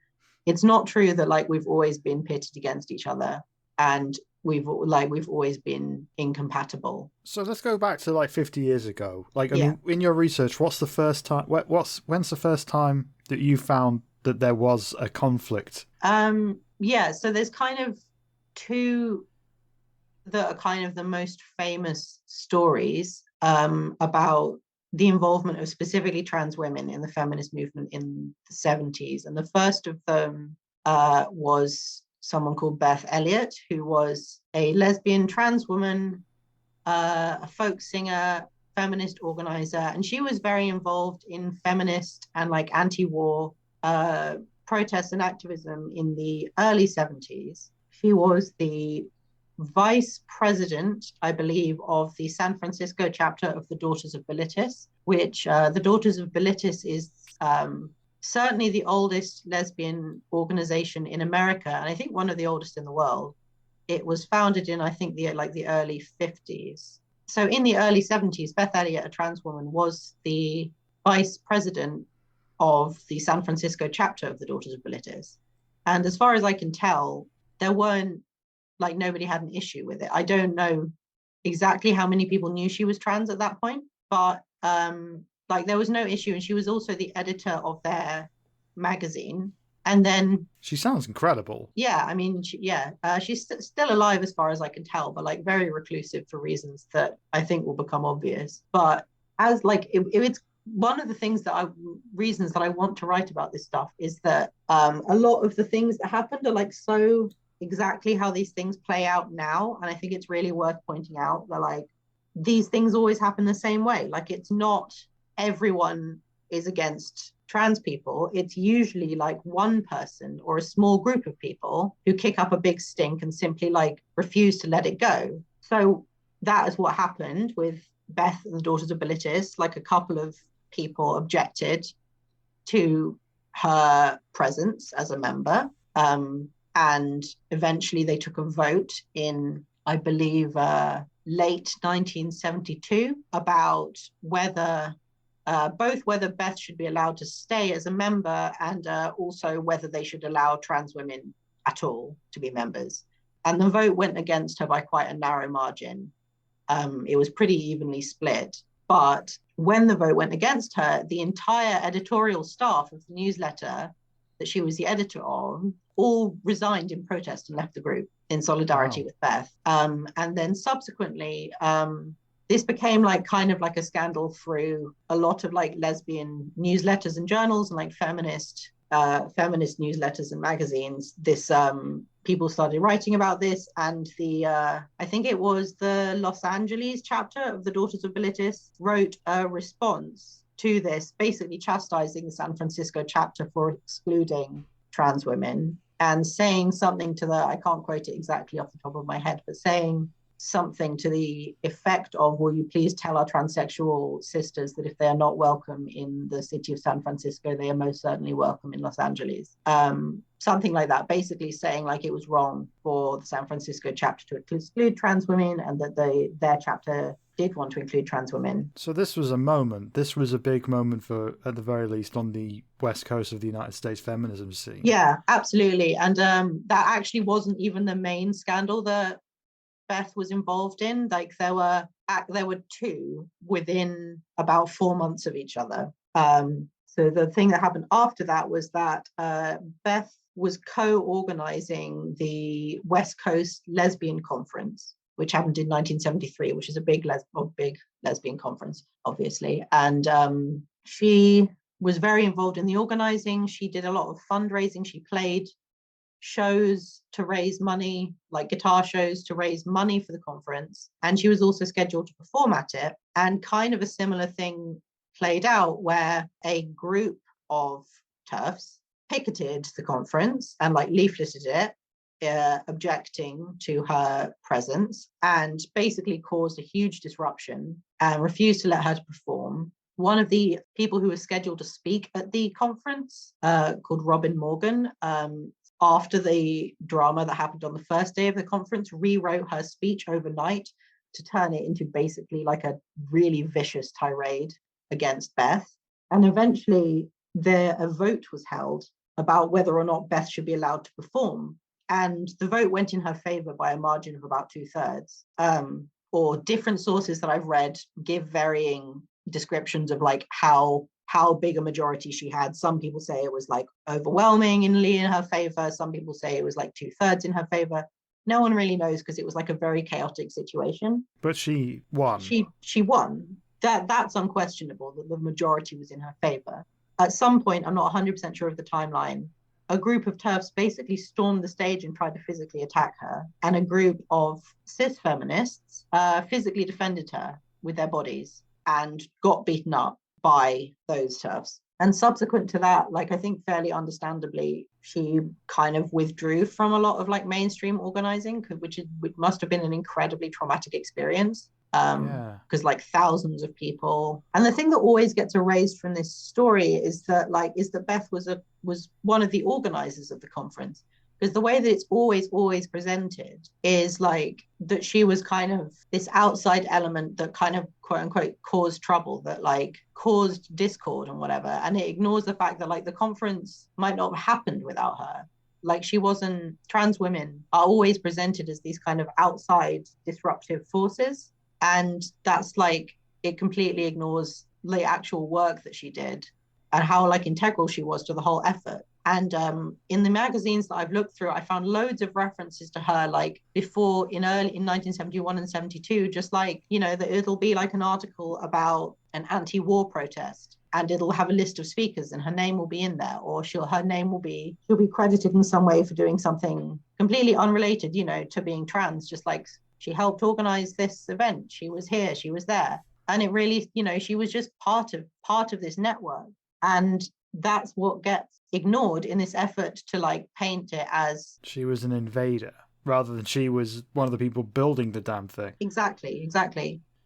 it's not true that like we've always been pitted against each other and we've always been incompatible. So let's go back to like 50 years ago. Like, I Yeah. mean, in your research, when's the first time that you found that there was a conflict? Yeah, so there's kind of two that are kind of the most famous stories about the involvement of specifically trans women in the feminist movement in the 70s. And the first of them was someone called Beth Elliott, who was a lesbian trans woman, a folk singer, feminist organizer, and she was very involved in feminist and like anti-war protests and activism in the early 70s. She was the vice president, I believe, of the San Francisco chapter of the Daughters of Bilitis, which the Daughters of Bilitis is certainly the oldest lesbian organization in America, and I think one of the oldest in the world. It was founded in, I think, the early 50s. So in the early 70s, Beth Elliott, a trans woman, was the vice president of the San Francisco chapter of the Daughters of Bilitis. And as far as I can tell, there weren't, like, nobody had an issue with it. I don't know exactly how many people knew she was trans at that point, but like there was no issue. And she was also the editor of their magazine. And then She sounds incredible. yeah, I mean, she's still alive as far as I can tell, but like very reclusive for reasons that I think will become obvious. But as like it's one of the reasons that I want to write about this stuff is that a lot of the things that happened are like so exactly how these things play out now, and I think it's really worth pointing out that like these things always happen the same way. Like it's not everyone is against trans people. It's usually like one person or a small group of people who kick up a big stink and simply like refuse to let it go. So that is what happened with Beth and the Daughters of Bilitis. Like a couple of people objected to her presence as a member, and eventually they took a vote in, I believe, late 1972 about whether Beth should be allowed to stay as a member and also whether they should allow trans women at all to be members. And the vote went against her by quite a narrow margin. It was pretty evenly split. But when the vote went against her, the entire editorial staff of the newsletter that she was the editor of all resigned in protest and left the group in solidarity with Beth. And then subsequently, this became like kind of like a scandal through a lot of like lesbian newsletters and journals and like feminist newsletters and magazines. This people started writing about this, and the I think it was the Los Angeles chapter of the Daughters of Bilitis wrote a response to this, basically chastising the San Francisco chapter for excluding trans women and saying something to I can't quote it exactly off the top of my head, but saying something to the effect of, will you please tell our transsexual sisters that if they are not welcome in the city of San Francisco, they are most certainly welcome in Los Angeles. Something like that, basically saying like it was wrong for the San Francisco chapter to exclude trans women and that their chapter did want to include trans women. So this was a big moment for, at the very least, on the west coast of the United States feminism scene. Yeah, absolutely. And that actually wasn't even the main scandal that Beth was involved in. Like there were two within about 4 months of each other. So the thing that happened after that was that Beth was co-organizing the West Coast Lesbian Conference, which happened in 1973, which is a big lesbian conference, obviously. And she was very involved in the organizing. She did a lot of fundraising. She played shows to raise money, like guitar shows to raise money for the conference. And she was also scheduled to perform at it. And kind of a similar thing played out where a group of TERFs picketed the conference and like leafleted it, objecting to her presence, and basically caused a huge disruption and refused to let her to perform, one of the people who was scheduled to speak at the conference, called Robin Morgan, after the drama that happened on the first day of the conference, rewrote her speech overnight to turn it into basically like a really vicious tirade against Beth. And eventually a vote was held about whether or not Beth should be allowed to perform. And the vote went in her favor by a margin of about 2/3. Or different sources that I've read give varying descriptions of like how big a majority she had. Some people say it was like overwhelmingly in her favor. Some people say it was like 2/3 in her favor. No one really knows because it was like a very chaotic situation. But she won. She won. That's unquestionable that the majority was in her favor. At some point, I'm not 100% sure of the timeline, a group of TERFs basically stormed the stage and tried to physically attack her. And a group of cis feminists physically defended her with their bodies and got beaten up by those TERFs. And subsequent to that, like I think fairly understandably, she kind of withdrew from a lot of like mainstream organizing, which must have been an incredibly traumatic experience. Because like thousands of people, and the thing that always gets erased from this story is that Beth was one of the organizers of the conference, because the way that it's always presented is like that she was kind of this outside element that kind of quote unquote caused trouble, that like caused discord and whatever, and it ignores the fact that like the conference might not have happened without her. Like she wasn't. Trans women are always presented as these kind of outside disruptive forces. And that's like, it completely ignores the actual work that she did and how like integral she was to the whole effort. And in the magazines that I've looked through, I found loads of references to her, like before in 1971 and 72, just like, you know, that it'll be like an article about an anti-war protest and it'll have a list of speakers and her name will be in there, or she'll be credited in some way for doing something completely unrelated, you know, to being trans, just like she helped organize this event. She was here, she was there. And it really, you know, she was just part of this network. And that's what gets ignored in this effort to like paint it as she was an invader rather than she was one of the people building the damn thing. Exactly.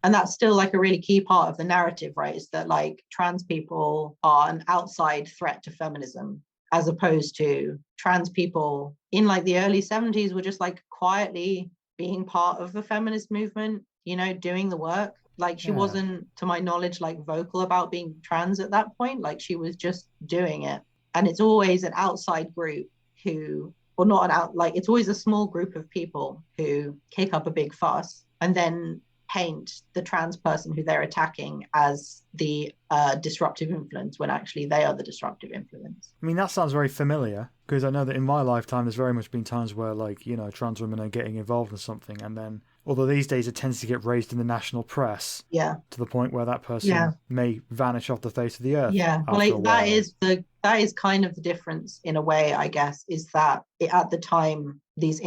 And that's still like a really key part of the narrative, right? Is that like trans people are an outside threat to feminism, as opposed to trans people in like the early 70s were just like quietly being part of the feminist movement, you know, doing the work. Like she wasn't, to my knowledge, like vocal about being trans at that point. Like she was just doing it. And it's always an outside group who, or not it's always a small group of people who kick up a big fuss and then paint the trans person who they're attacking as the disruptive influence, when actually they are the disruptive influence. I mean, that sounds very familiar, because I know that in my lifetime there's very much been times where, like, you know, trans women are getting involved in something, and then, although these days it tends to get raised in the national press, to the point where that person may vanish off the face of the earth. Well, that is kind of the difference in a way, I guess, is that at the time these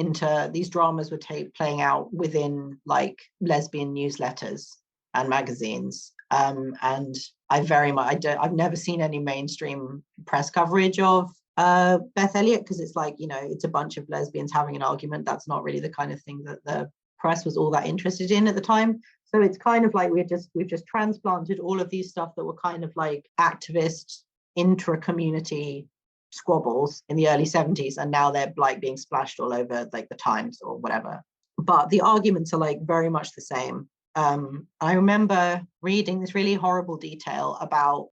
dramas were playing out within like lesbian newsletters and magazines, and I've never seen any mainstream press coverage of Beth Elliott, because it's like, you know, it's a bunch of lesbians having an argument. That's not really the kind of thing that the press was all that interested in at the time. So it's kind of like we've just transplanted all of these stuff that were kind of like activist intra-community squabbles in the early 70s, and now they're like being splashed all over like the Times or whatever. But the arguments are like very much the same. I remember reading this really horrible detail about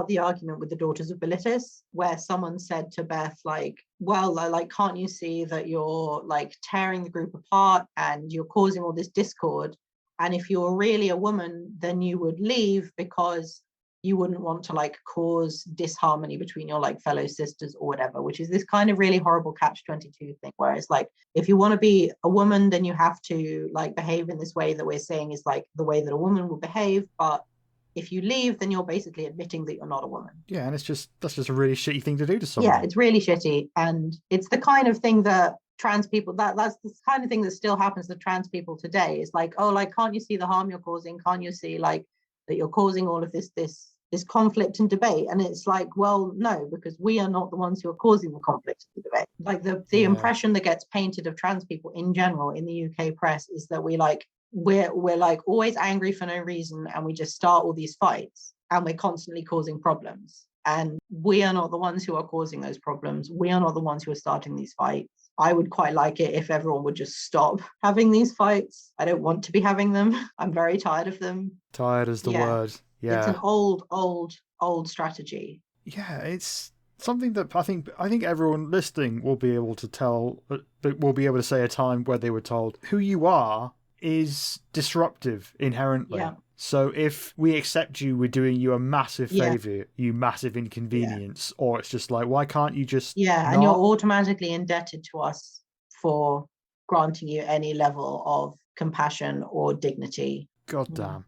the argument with the Daughters of Bilitis, where someone said to Beth, like, well, like, can't you see that you're like tearing the group apart and you're causing all this discord? And if you're really a woman, then you would leave, because you wouldn't want to like cause disharmony between your like fellow sisters or whatever, which is this kind of really horrible catch-22 thing, where it's like, if you want to be a woman, then you have to like behave in this way that we're saying is like the way that a woman would behave. But if you leave, then you're basically admitting that you're not a woman. Yeah, and that's just a really shitty thing to do to someone. Yeah, it's really shitty. And it's the kind of thing that trans people, that's the kind of thing that still happens to trans people today. It's like, oh, like, can't you see the harm you're causing? Can't you see like that you're causing all of this conflict and debate? And it's like, well, no, because we are not the ones who are causing the conflict and the debate. Like the impression that gets painted of trans people in general in the UK press is that we like we're like always angry for no reason, and we just start all these fights, and we're constantly causing problems. And we are not the ones who are causing those problems. We are not the ones who are starting these fights. I would quite like it if everyone would just stop having these fights. I don't want to be having them. I'm very tired of them. Tired is the word. Yeah. It's an old strategy. Yeah, it's something that I think everyone listening will be able to tell, will be able to say a time where they were told who you are is disruptive inherently. Yeah. So if we accept you, we're doing you a massive favour, you massive inconvenience, or it's just like, why can't you just and you're automatically indebted to us for granting you any level of compassion or dignity. God damn.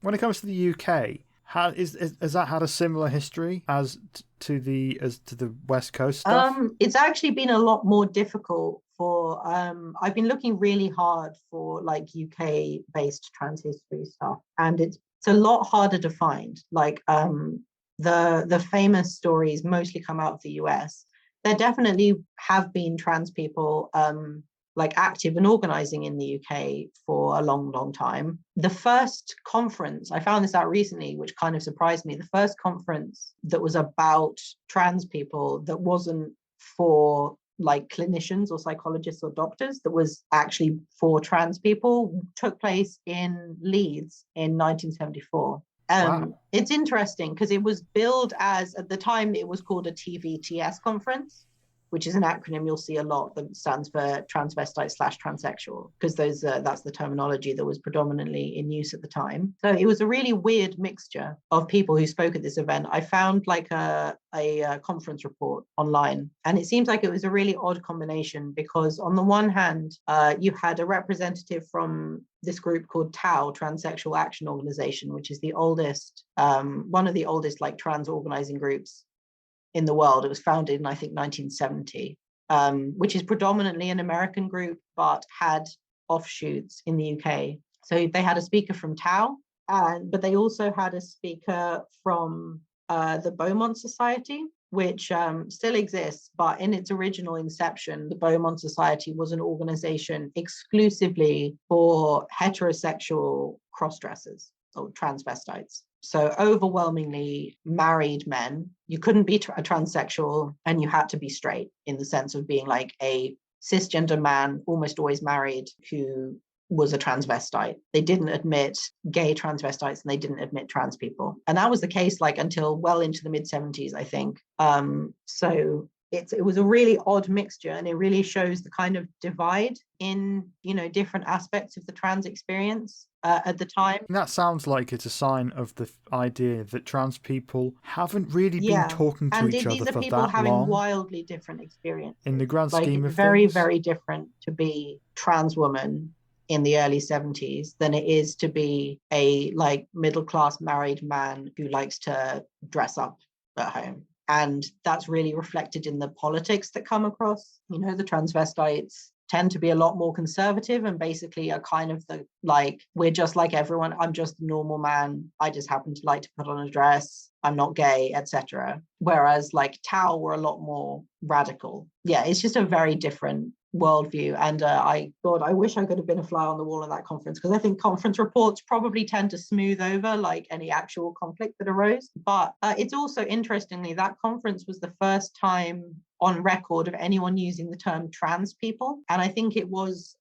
When it comes to the UK, has that had a similar history as to the West Coast stuff? It's actually been a lot more difficult for I've been looking really hard for like UK based trans history stuff, and it's a lot harder to find. Like the famous stories mostly come out of the US. There definitely have been trans people like active and organizing in the UK for a long time. The first conference, I found this out recently, which kind of surprised me. The first conference that was about trans people that wasn't for like clinicians or psychologists or doctors, that was actually for trans people, took place in Leeds in 1974. Wow. It's interesting because it was billed as, at the time, it was called a TVTS conference, which is an acronym you'll see a lot that stands for transvestite/transsexual, because that's the terminology that was predominantly in use at the time. So it was a really weird mixture of people who spoke at this event. I found like a conference report online, and it seems like it was a really odd combination, because on the one hand, you had a representative from this group called TAO, Transsexual Action Organization, which is the oldest, one of the oldest like trans organizing groups in the world. It was founded in, I think, 1970, which is predominantly an American group, but had offshoots in the UK. So they had a speaker from TAO, but they also had a speaker from the Beaumont Society, which still exists, but in its original inception, the Beaumont Society was an organization exclusively for heterosexual cross-dressers or transvestites. So overwhelmingly married men. You couldn't be a transsexual, and you had to be straight, in the sense of being like a cisgender man, almost always married, who was a transvestite. They didn't admit gay transvestites, and they didn't admit trans people. And that was the case like until well into the mid 70s, I think. So it was a really odd mixture, and it really shows the kind of divide in, different aspects of the trans experience at the time. And that sounds like it's a sign of the idea that trans people haven't really been talking to each other for that long. And these are people having wildly different experiences. In the grand scheme of things. Very, very different to be trans woman in the early 70s than it is to be a like middle-class married man who likes to dress up at home. And that's really reflected in the politics that come across. The transvestites tend to be a lot more conservative, and basically are kind of the like, we're just like everyone. I'm just a normal man. I just happen to like to put on a dress. I'm not gay, etc. Whereas like TAO were a lot more radical. Yeah, it's just a very different worldview. And I wish I could have been a fly on the wall at that conference, because I think conference reports probably tend to smooth over like any actual conflict that arose. But it's also, interestingly, that conference was the first time on record of anyone using the term trans people. And I think it was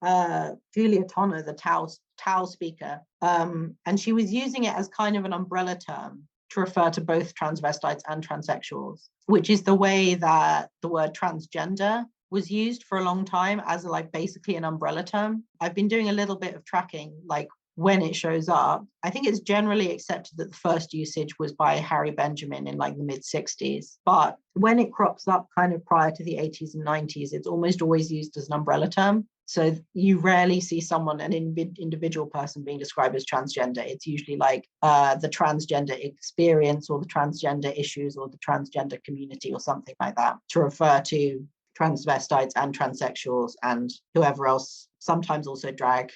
Julia Tonner, the TAO speaker, and she was using it as kind of an umbrella term to refer to both transvestites and transsexuals, which is the way that the word transgender was used for a long time, as like basically an umbrella term. I've been doing a little bit of tracking, like when it shows up. I think it's generally accepted that the first usage was by Harry Benjamin in like the mid 60s. But when it crops up kind of prior to the 80s and 90s, it's almost always used as an umbrella term. So you rarely see an individual person being described as transgender. It's usually like the transgender experience, or the transgender issues, or the transgender community, or something like that, to refer to transvestites and transsexuals and whoever else, sometimes also drag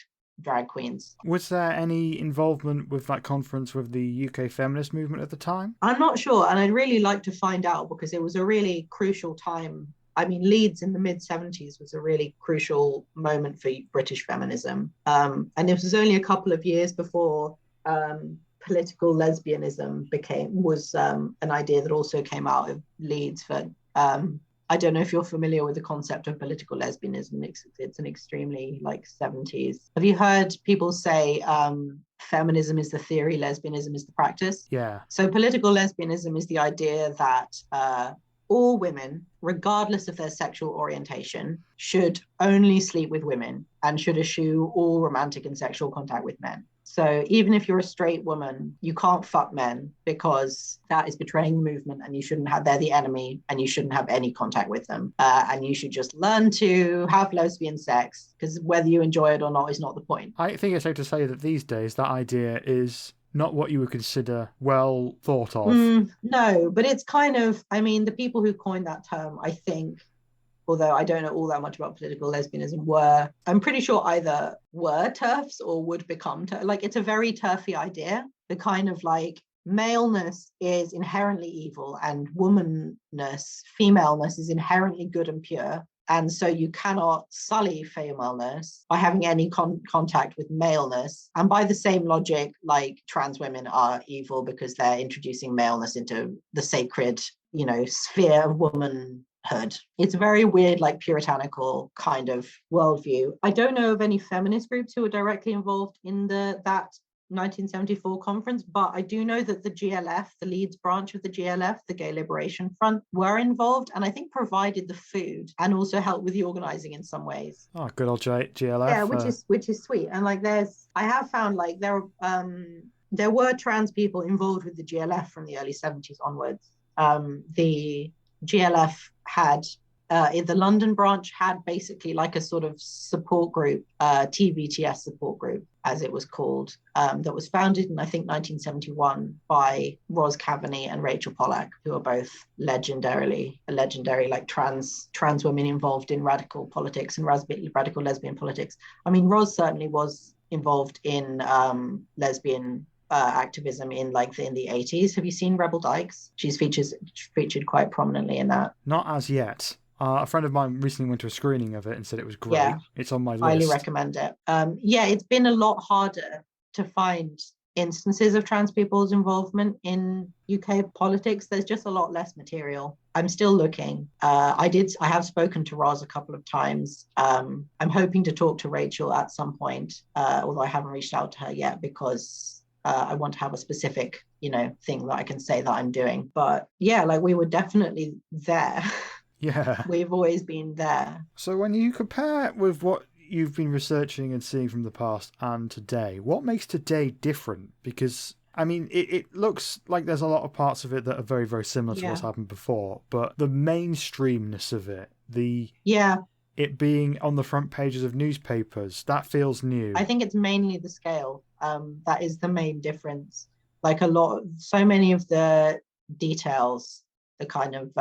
queens. Was there any involvement with that conference with the UK feminist movement at the time? I'm not sure, and I'd really like to find out, because it was a really crucial time I mean, Leeds in the mid-70s was a really crucial moment for British feminism. And it was only a couple of years before political lesbianism was an idea that also came out of Leeds. For I don't know if you're familiar with the concept of political lesbianism. It's an extremely 70s. Have you heard people say feminism is the theory, lesbianism is the practice? Yeah. So political lesbianism is the idea that all women, regardless of their sexual orientation, should only sleep with women and should eschew all romantic and sexual contact with men. So even if you're a straight woman, you can't fuck men because that is betraying the movement and you shouldn't have, they're the enemy and you shouldn't have any contact with them. And you should just learn to have lesbian sex because whether you enjoy it or not is not the point. I think it's safe to say that these days that idea is not what you would consider well thought of. No, but it's kind of, I mean, the people who coined that term, I think, although I don't know all that much about political lesbianism, I'm pretty sure either were TERFs or would become it's a very TERFy idea. The kind of maleness is inherently evil and womanness, femaleness is inherently good and pure. And so you cannot sully femaleness by having any contact with maleness. And by the same logic, trans women are evil because they're introducing maleness into the sacred, sphere of womanhood. It's a very weird, puritanical kind of worldview. I don't know of any feminist groups who are directly involved in that 1974 conference, but I do know that the GLF, the Leeds branch of the GLF, the Gay Liberation Front, were involved and I think provided the food and also helped with the organizing in some ways. Oh, good old GLF. Yeah, which is sweet. And I have found there were trans people involved with the GLF from the early 70s onwards. The GLF had the London branch had basically a sort of support group, TVTS support group, as it was called, that was founded in, I think, 1971 by Ros Kavanagh and Rachel Pollack, who are both legendary trans women involved in radical politics and radical lesbian politics. I mean, Ros certainly was involved in lesbian activism in the 80s. Have you seen Rebel Dykes? She's featured quite prominently in that. Not as yet. A friend of mine recently went to a screening of it and said it was great. Yeah, it's on my list. Highly recommend it. It's been a lot harder to find instances of trans people's involvement in UK politics. There's just a lot less material. I'm still looking. I have spoken to Roz a couple of times. I'm hoping to talk to Rachel at some point, although I haven't reached out to her yet because I want to have a specific, thing that I can say that I'm doing. But yeah, we were definitely there. Yeah. We've always been there. So when you compare with what you've been researching and seeing from the past and today, what makes today different? Because, I mean, it looks like there's a lot of parts of it that are very, very similar to what's happened before, but the mainstreamness of it, it being on the front pages of newspapers, that feels new. I think it's mainly the scale. That is the main difference. So many of the details, the kind of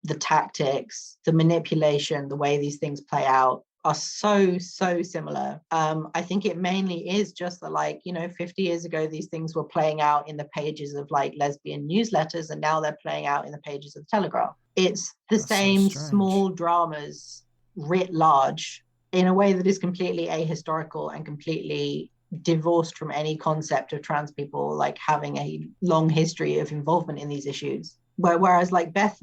the tactics, the manipulation, the way these things play out are so similar. I think it mainly is just that 50 years ago, these things were playing out in the pages of lesbian newsletters, and now they're playing out in the pages of the Telegraph. It's the same small dramas writ large in a way that is completely ahistorical and completely divorced from any concept of trans people having a long history of involvement in these issues. Whereas Beth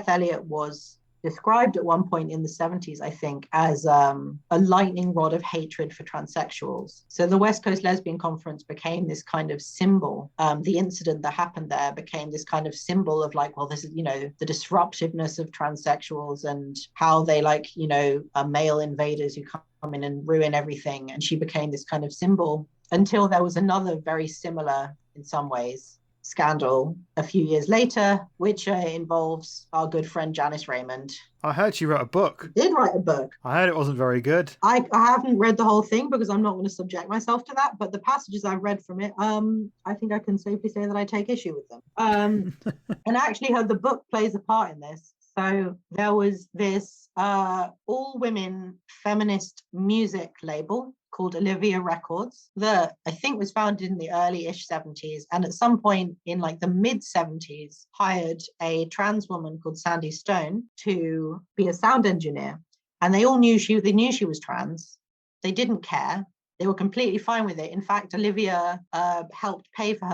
Elliott was described at one point in the 70s, I think, as a lightning rod of hatred for transsexuals. So the West Coast Lesbian Conference became this kind of symbol. The incident that happened there became this kind of symbol of this is, the disruptiveness of transsexuals and how they are male invaders who come in and ruin everything. And she became this kind of symbol until there was another very similar, in some ways, scandal a few years later, which involves our good friend Janice Raymond. I heard she wrote a book. Did write a book. I heard it wasn't very good. I haven't read the whole thing because I'm not going to subject myself to that, but the passages I've read from it, I think I can safely say that I take issue with them. And actually the book plays a part in this. So there was this all-women feminist music label called Olivia Records that I think was founded in the early-ish 70s, and at some point in like the mid-70s hired a trans woman called Sandy Stone to be a sound engineer. And they all knew she was trans. They didn't care. They were completely fine with it. In fact, Olivia helped pay for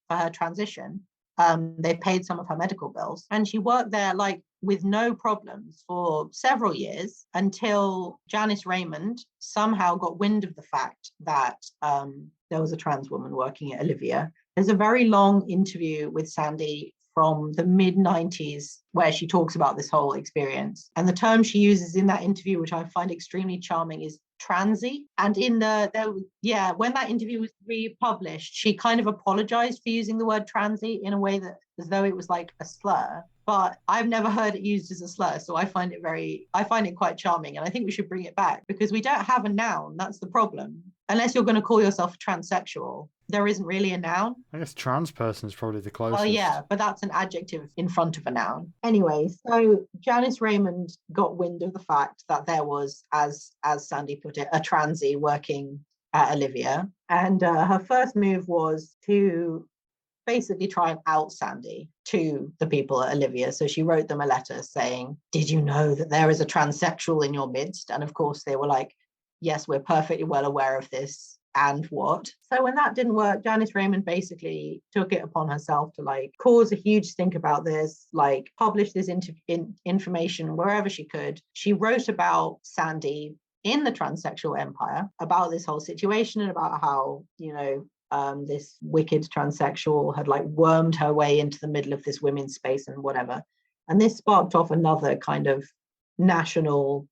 her transition. They paid some of her medical bills, and she worked there like with no problems for several years until Janice Raymond somehow got wind of the fact that there was a trans woman working at Olivia. There's a very long interview with Sandy from the mid-90s where she talks about this whole experience. And the term she uses in that interview, which I find extremely charming, is transy. And when that interview was republished, she kind of apologized for using the word transy in a way that as though it was like a slur. But I've never heard it used as a slur, so I find it quite charming, and I think we should bring it back because we don't have a noun. That's the problem. Unless you're going to call yourself a transsexual, there isn't really a noun. I guess trans person is probably the closest. Well, yeah, but that's an adjective in front of a noun. Anyway, so Janice Raymond got wind of the fact that there was, as Sandy put it, a transy working at Olivia, and her first move was to basically try and out Sandy to the people at Olivia. So she wrote them a letter saying, "Did you know that there is a transsexual in your midst?" And of course they were like, "Yes, we're perfectly well aware of this. And what?" So when that didn't work, Janice Raymond basically took it upon herself to like cause a huge stink about this, like publish this information wherever she could. She wrote about Sandy in the transsexual empire, about this whole situation and about how, this wicked transsexual had like wormed her way into the middle of this women's space and whatever. And this sparked off another kind of national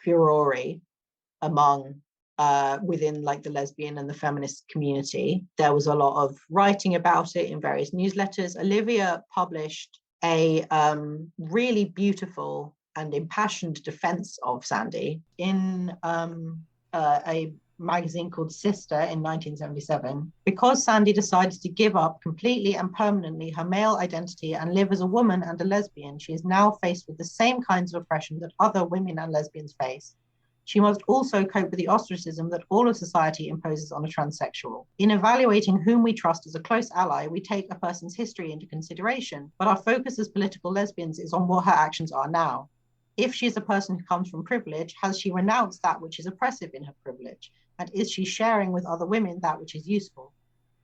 furore among within like the lesbian and the feminist community. There was a lot of writing about it in various newsletters. Olivia published a really beautiful and impassioned defense of Sandy in a magazine called Sister in 1977. Because Sandy decided to give up completely and permanently her male identity and live as a woman and a lesbian, she is now faced with the same kinds of oppression that other women and lesbians face. She must also cope with the ostracism that all of society imposes on a transsexual. In evaluating whom we trust as a close ally, we take a person's history into consideration, but our focus as political lesbians is on what her actions are now. If she is a person who comes from privilege, has she renounced that which is oppressive in her privilege? And is she sharing with other women that which is useful?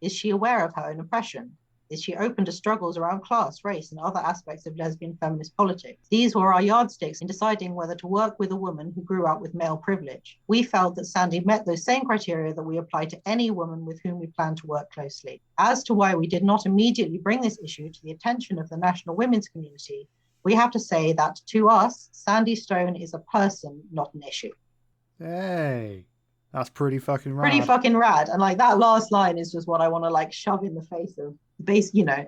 Is she aware of her own oppression? Is she open to struggles around class, race, and other aspects of lesbian feminist politics? These were our yardsticks in deciding whether to work with a woman who grew up with male privilege. We felt that Sandy met those same criteria that we apply to any woman with whom we plan to work closely. As to why we did not immediately bring this issue to the attention of the national women's community, we have to say that to us, Sandy Stone is a person, not an issue. Hey, that's pretty fucking rad. Pretty fucking rad. And like that last line is just what I want to like shove in the face of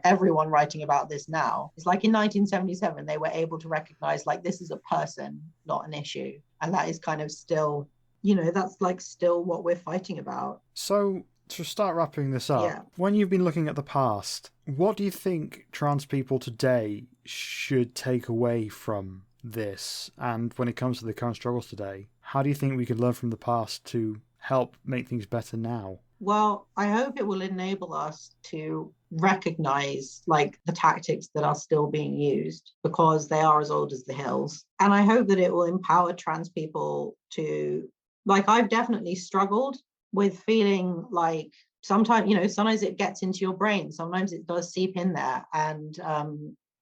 everyone writing about this now. It's like in 1977, they were able to recognize like this is a person, not an issue. And that is kind of still, that's like still what we're fighting about. So to start wrapping this up, when you've been looking at the past, what do you think trans people today should take away from this? And when it comes to the current struggles today, how do you think we could learn from the past to help make things better now? Well, I hope it will enable us to recognize like the tactics that are still being used because they are as old as the hills. And I hope that it will empower trans people to, like, I've definitely struggled with feeling like sometimes it gets into your brain, sometimes it does seep in there. And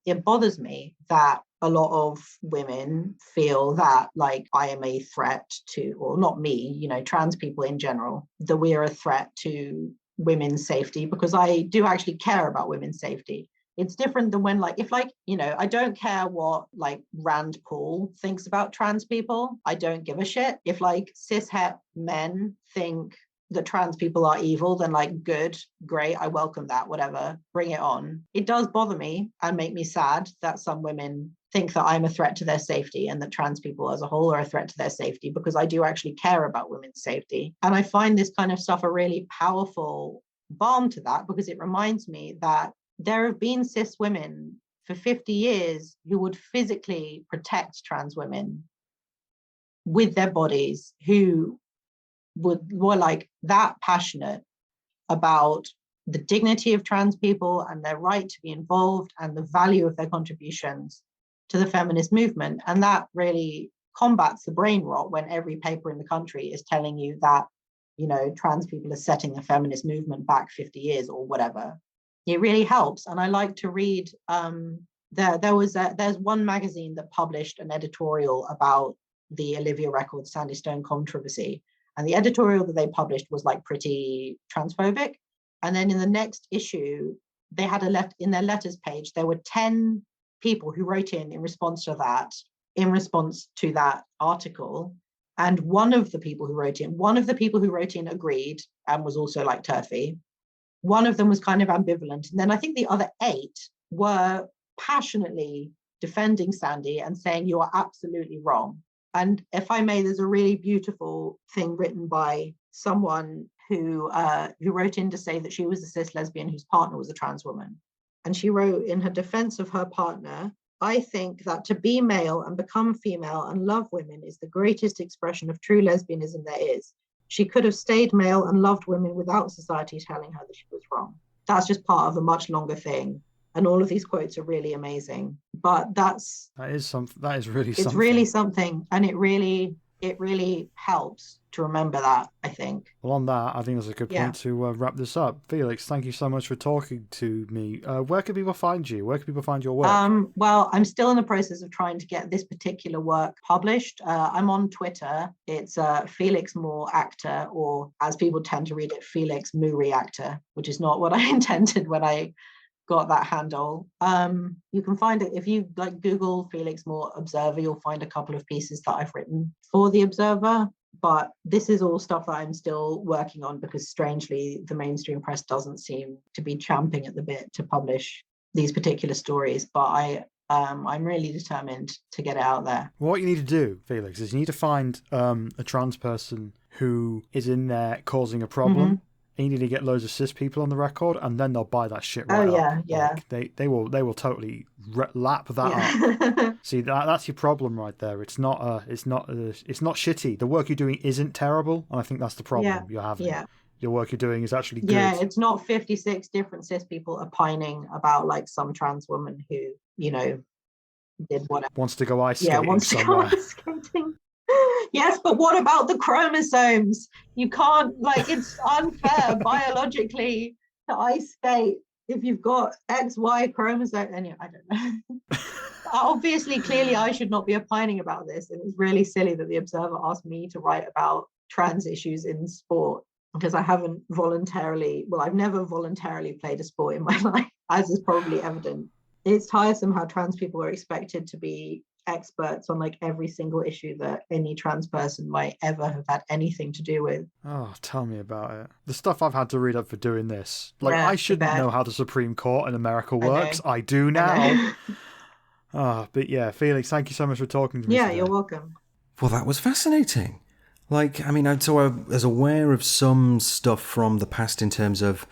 it bothers me that a lot of women feel that like I am a threat to, or not me, trans people in general, that we are a threat to women's safety, because I do actually care about women's safety. It's different than when I don't care what like Rand Paul thinks about trans people. I don't give a shit. If like cishet men think that trans people are evil, then like good, great, I welcome that, whatever, bring it on. It does bother me and make me sad that some women think that I'm a threat to their safety and that trans people as a whole are a threat to their safety, because I do actually care about women's safety. And I find this kind of stuff a really powerful balm to that, because it reminds me that there have been cis women for 50 years who would physically protect trans women with their bodies, who were like that passionate about the dignity of trans people and their right to be involved and the value of their contributions to the feminist movement. And that really combats the brain rot when every paper in the country is telling you that, you know, trans people are setting the feminist movement back 50 years or whatever. It really helps. And I like to read, there's one magazine that published an editorial about the Olivia Records Sandy Stone controversy. And the editorial that they published was like pretty transphobic. And then in the next issue, they had in their letters page, there were 10 people who wrote in response to that article. And one of the people who wrote in agreed and was also like turfy. One of them was kind of ambivalent. And then I think the other 8 were passionately defending Sandy and saying, you are absolutely wrong. And if I may, there's a really beautiful thing written by someone who wrote in to say that she was a cis lesbian whose partner was a trans woman. And she wrote in her defense of her partner, I think that to be male and become female and love women is the greatest expression of true lesbianism there is. She could have stayed male and loved women without society telling her that she was wrong. That's just part of a much longer thing. And all of these quotes are really amazing. But that is really something. It's really something. And it really helps to remember that, I think. Well, on that, I think that's a good point to wrap this up. Felix, thank you so much for talking to me. Where can people find you? Where can people find your work? Well, I'm still in the process of trying to get this particular work published. I'm on Twitter. It's Felix Moore Actor, or as people tend to read it, Felix Moore Actor, which is not what I intended when I got that handle. You can find it if you like Google Felix Moore Observer. You'll find a couple of pieces that I've written for the Observer, but this is all stuff that I'm still working on because strangely the mainstream press doesn't seem to be champing at the bit to publish these particular stories, but I'm really determined to get it out there. What you need to do, Felix, is you need to find a trans person who is in there causing a problem. Mm-hmm. You need to get loads of cis people on the record, and then they'll buy that shit right up. Yeah. Like, they will totally lap that up. See, that's your problem right there. It's not shitty. The work you're doing isn't terrible, and I think that's the problem you're having. Yeah. Your work you're doing is actually good. Yeah, it's not 56 different cis people opining about like some trans woman who, you know, did whatever. Wants to go ice skating somewhere. Go ice skating. Yes, but what about the chromosomes? You can't, like, it's unfair biologically to ice skate if you've got XY chromosome. Anyway, I don't know. Obviously, clearly, I should not be opining about this. And it's really silly that the Observer asked me to write about trans issues in sport because I've never voluntarily played a sport in my life, as is probably evident. It's tiresome how trans people are expected to be experts on like every single issue that any trans person might ever have had anything to do with. Oh, tell me about it. The stuff I've had to read up for doing this. Like, I shouldn't know how the Supreme Court in America works. I do now. But yeah, Felix, thank you so much for talking to me today. You're welcome. Well, that was fascinating. Like, I mean, I was aware of some stuff from the past in terms of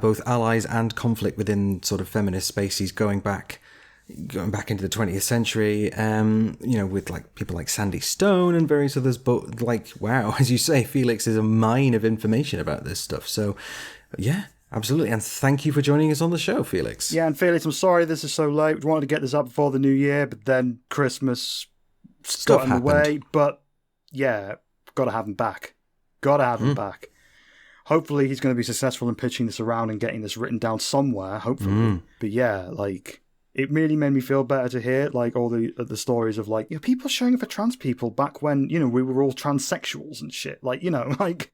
both allies and conflict within sort of feminist spaces going back into the 20th century, you know, with like people like Sandy Stone and various others. But like, wow, as you say, Felix is a mine of information about this stuff. So yeah, absolutely. And thank you for joining us on the show, Felix. Yeah, and Felix, I'm sorry this is so late. We wanted to get this up before the new year, but then Christmas got in the way. But yeah, gotta have him back. Him back. Hopefully he's going to be successful in pitching this around and getting this written down somewhere, hopefully. But yeah, like, it really made me feel better to hear, like, all the stories of, like, you know, people showing up for trans people back when, you know, we were all transsexuals and shit. Like, you know, like,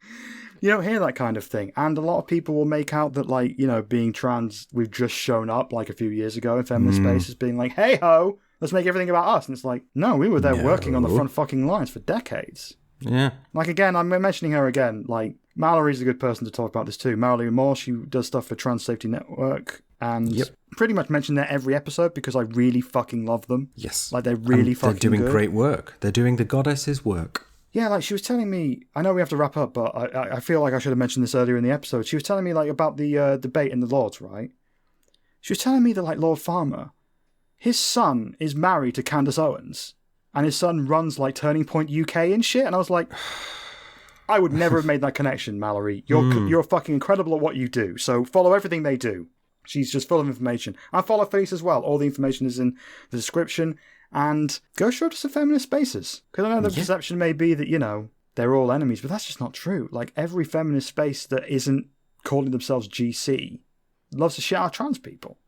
you don't hear that kind of thing. And a lot of people will make out that, like, you know, being trans, we've just shown up, like, a few years ago in feminist spaces being like, hey ho, let's make everything about us. And it's like, no, we were there working on the front fucking lines for decades. Yeah. Like, again, I'm mentioning her again. Like, Mallory's a good person to talk about this too. Mallory Moore, she does stuff for Trans Safety Network. And pretty much mention that every episode because I really fucking love them. Yes. Like, they're really fucking good. They're doing great work. They're doing the goddess's work. Yeah, like, she was telling me, I know we have to wrap up, but I feel like I should have mentioned this earlier in the episode. She was telling me, like, about the debate in the Lords, right? She was telling me that, like, Lord Farmer, his son is married to Candace Owens, and his son runs, like, Turning Point UK and shit, and I was like, I would never have made that connection, Mallory. You're fucking incredible at what you do. So follow everything they do. She's just full of information. And follow Felix as well. All the information is in the description. And go show to some feminist spaces. Because I know the perception may be that, they're all enemies, but that's just not true. Like, every feminist space that isn't calling themselves GC loves to shit out trans people.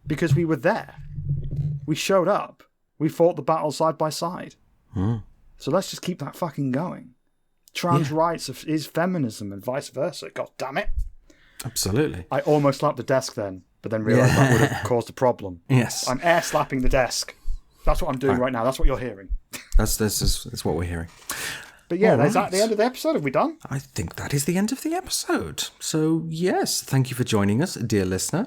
Because we were there. We showed up. We fought the battle side by side. So let's just keep that fucking going. Trans rights is feminism and vice versa. God damn it. Absolutely. I almost slapped the desk then, but then realised that would have caused a problem. Yes. I'm air slapping the desk. That's what I'm doing right now. That's what you're hearing. That's what we're hearing. But yeah, is that the end of the episode? Have we done? I think that is the end of the episode. So yes, thank you for joining us, dear listener.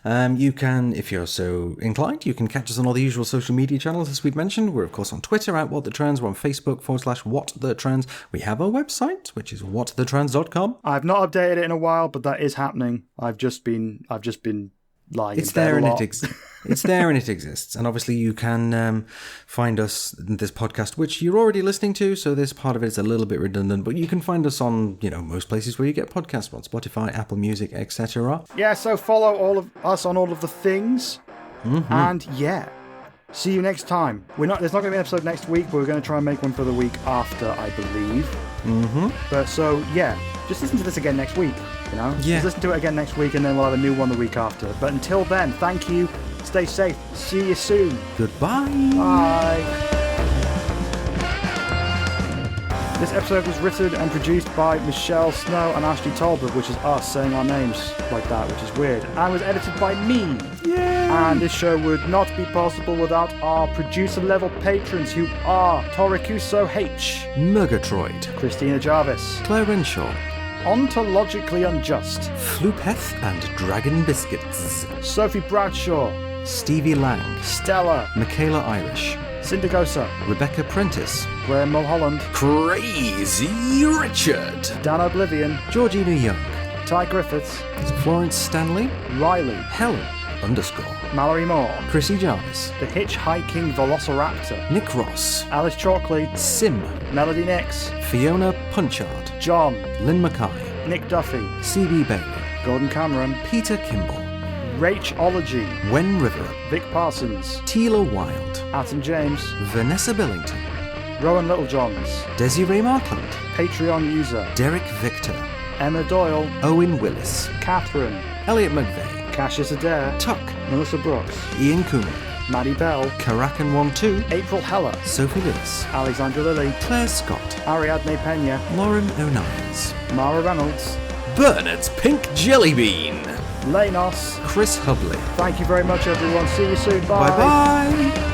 You can, if you're so inclined, you can catch us on all the usual social media channels as we've mentioned. We're of course on Twitter at @WhatTheTrans. We're on Facebook /WhatTheTrans. We have our website, which is whatthetrans.com. I've not updated it in a while, but that is happening. I've just been lying. It's there and it's there and it exists. And obviously you can find us in this podcast, which you're already listening to, so this part of it is a little bit redundant, but you can find us on, most places where you get podcasts, on Spotify, Apple Music, etc. Yeah, so follow all of us on all of the things. And yeah, see you next time. There's not going to be an episode next week, but we're going to try and make one for the week after, I believe. But so, yeah, just listen to this again next week, Yeah. Just listen to it again next week, and then we'll have a new one the week after. But until then, thank you. Stay safe. See you soon. Goodbye. Bye. This episode was written and produced by Michelle Snow and Ashley Tolbert, which is us saying our names like that, which is weird. And was edited by me. Yay. And this show would not be possible without our producer-level patrons, who are Torikuso H, Murgatroyd, Christina Jarvis, Claire Renshaw, Ontologically Unjust, Floopeth and Dragon Biscuits, Sophie Bradshaw, Stevie Lang, Stella, Michaela Irish, Syndagosa, Rebecca Prentice, Graham Mulholland, Crazy Richard, Dan Oblivion, Georgina Young, Ty Griffiths, Florence Stanley, Riley, Helen _ Mallory Moore, Chrissy Jarvis, The Hitchhiking Velociraptor, Nick Ross, Alice Chalkley, Sim, Melody Nix, Fiona Punchard, John, Lynn Mackay, Nick Duffy, CB Bailey, Gordon Cameron, Peter Kimball, Rachology, Wen River, Vic Parsons, Tila Wild, Atom James, Vanessa Billington, Rowan Littlejohns, Desiree Markland, Patreon user, Derek Victor, Emma Doyle, Owen Willis, Catherine, Elliot McVeigh, Cassius Adair, Tuck, Melissa Brooks, Ian Coomer, Maddie Bell, Karakan12, April Heller, Sophie Lewis, Alexandra Lilly, Claire Scott, Ariadne Pena, Lauren O'Niles, Mara Reynolds, Bernard's Pink Jelly Bean, Lanos. Chris Hubley. Thank you very much, everyone. See you soon. Bye. Bye-bye.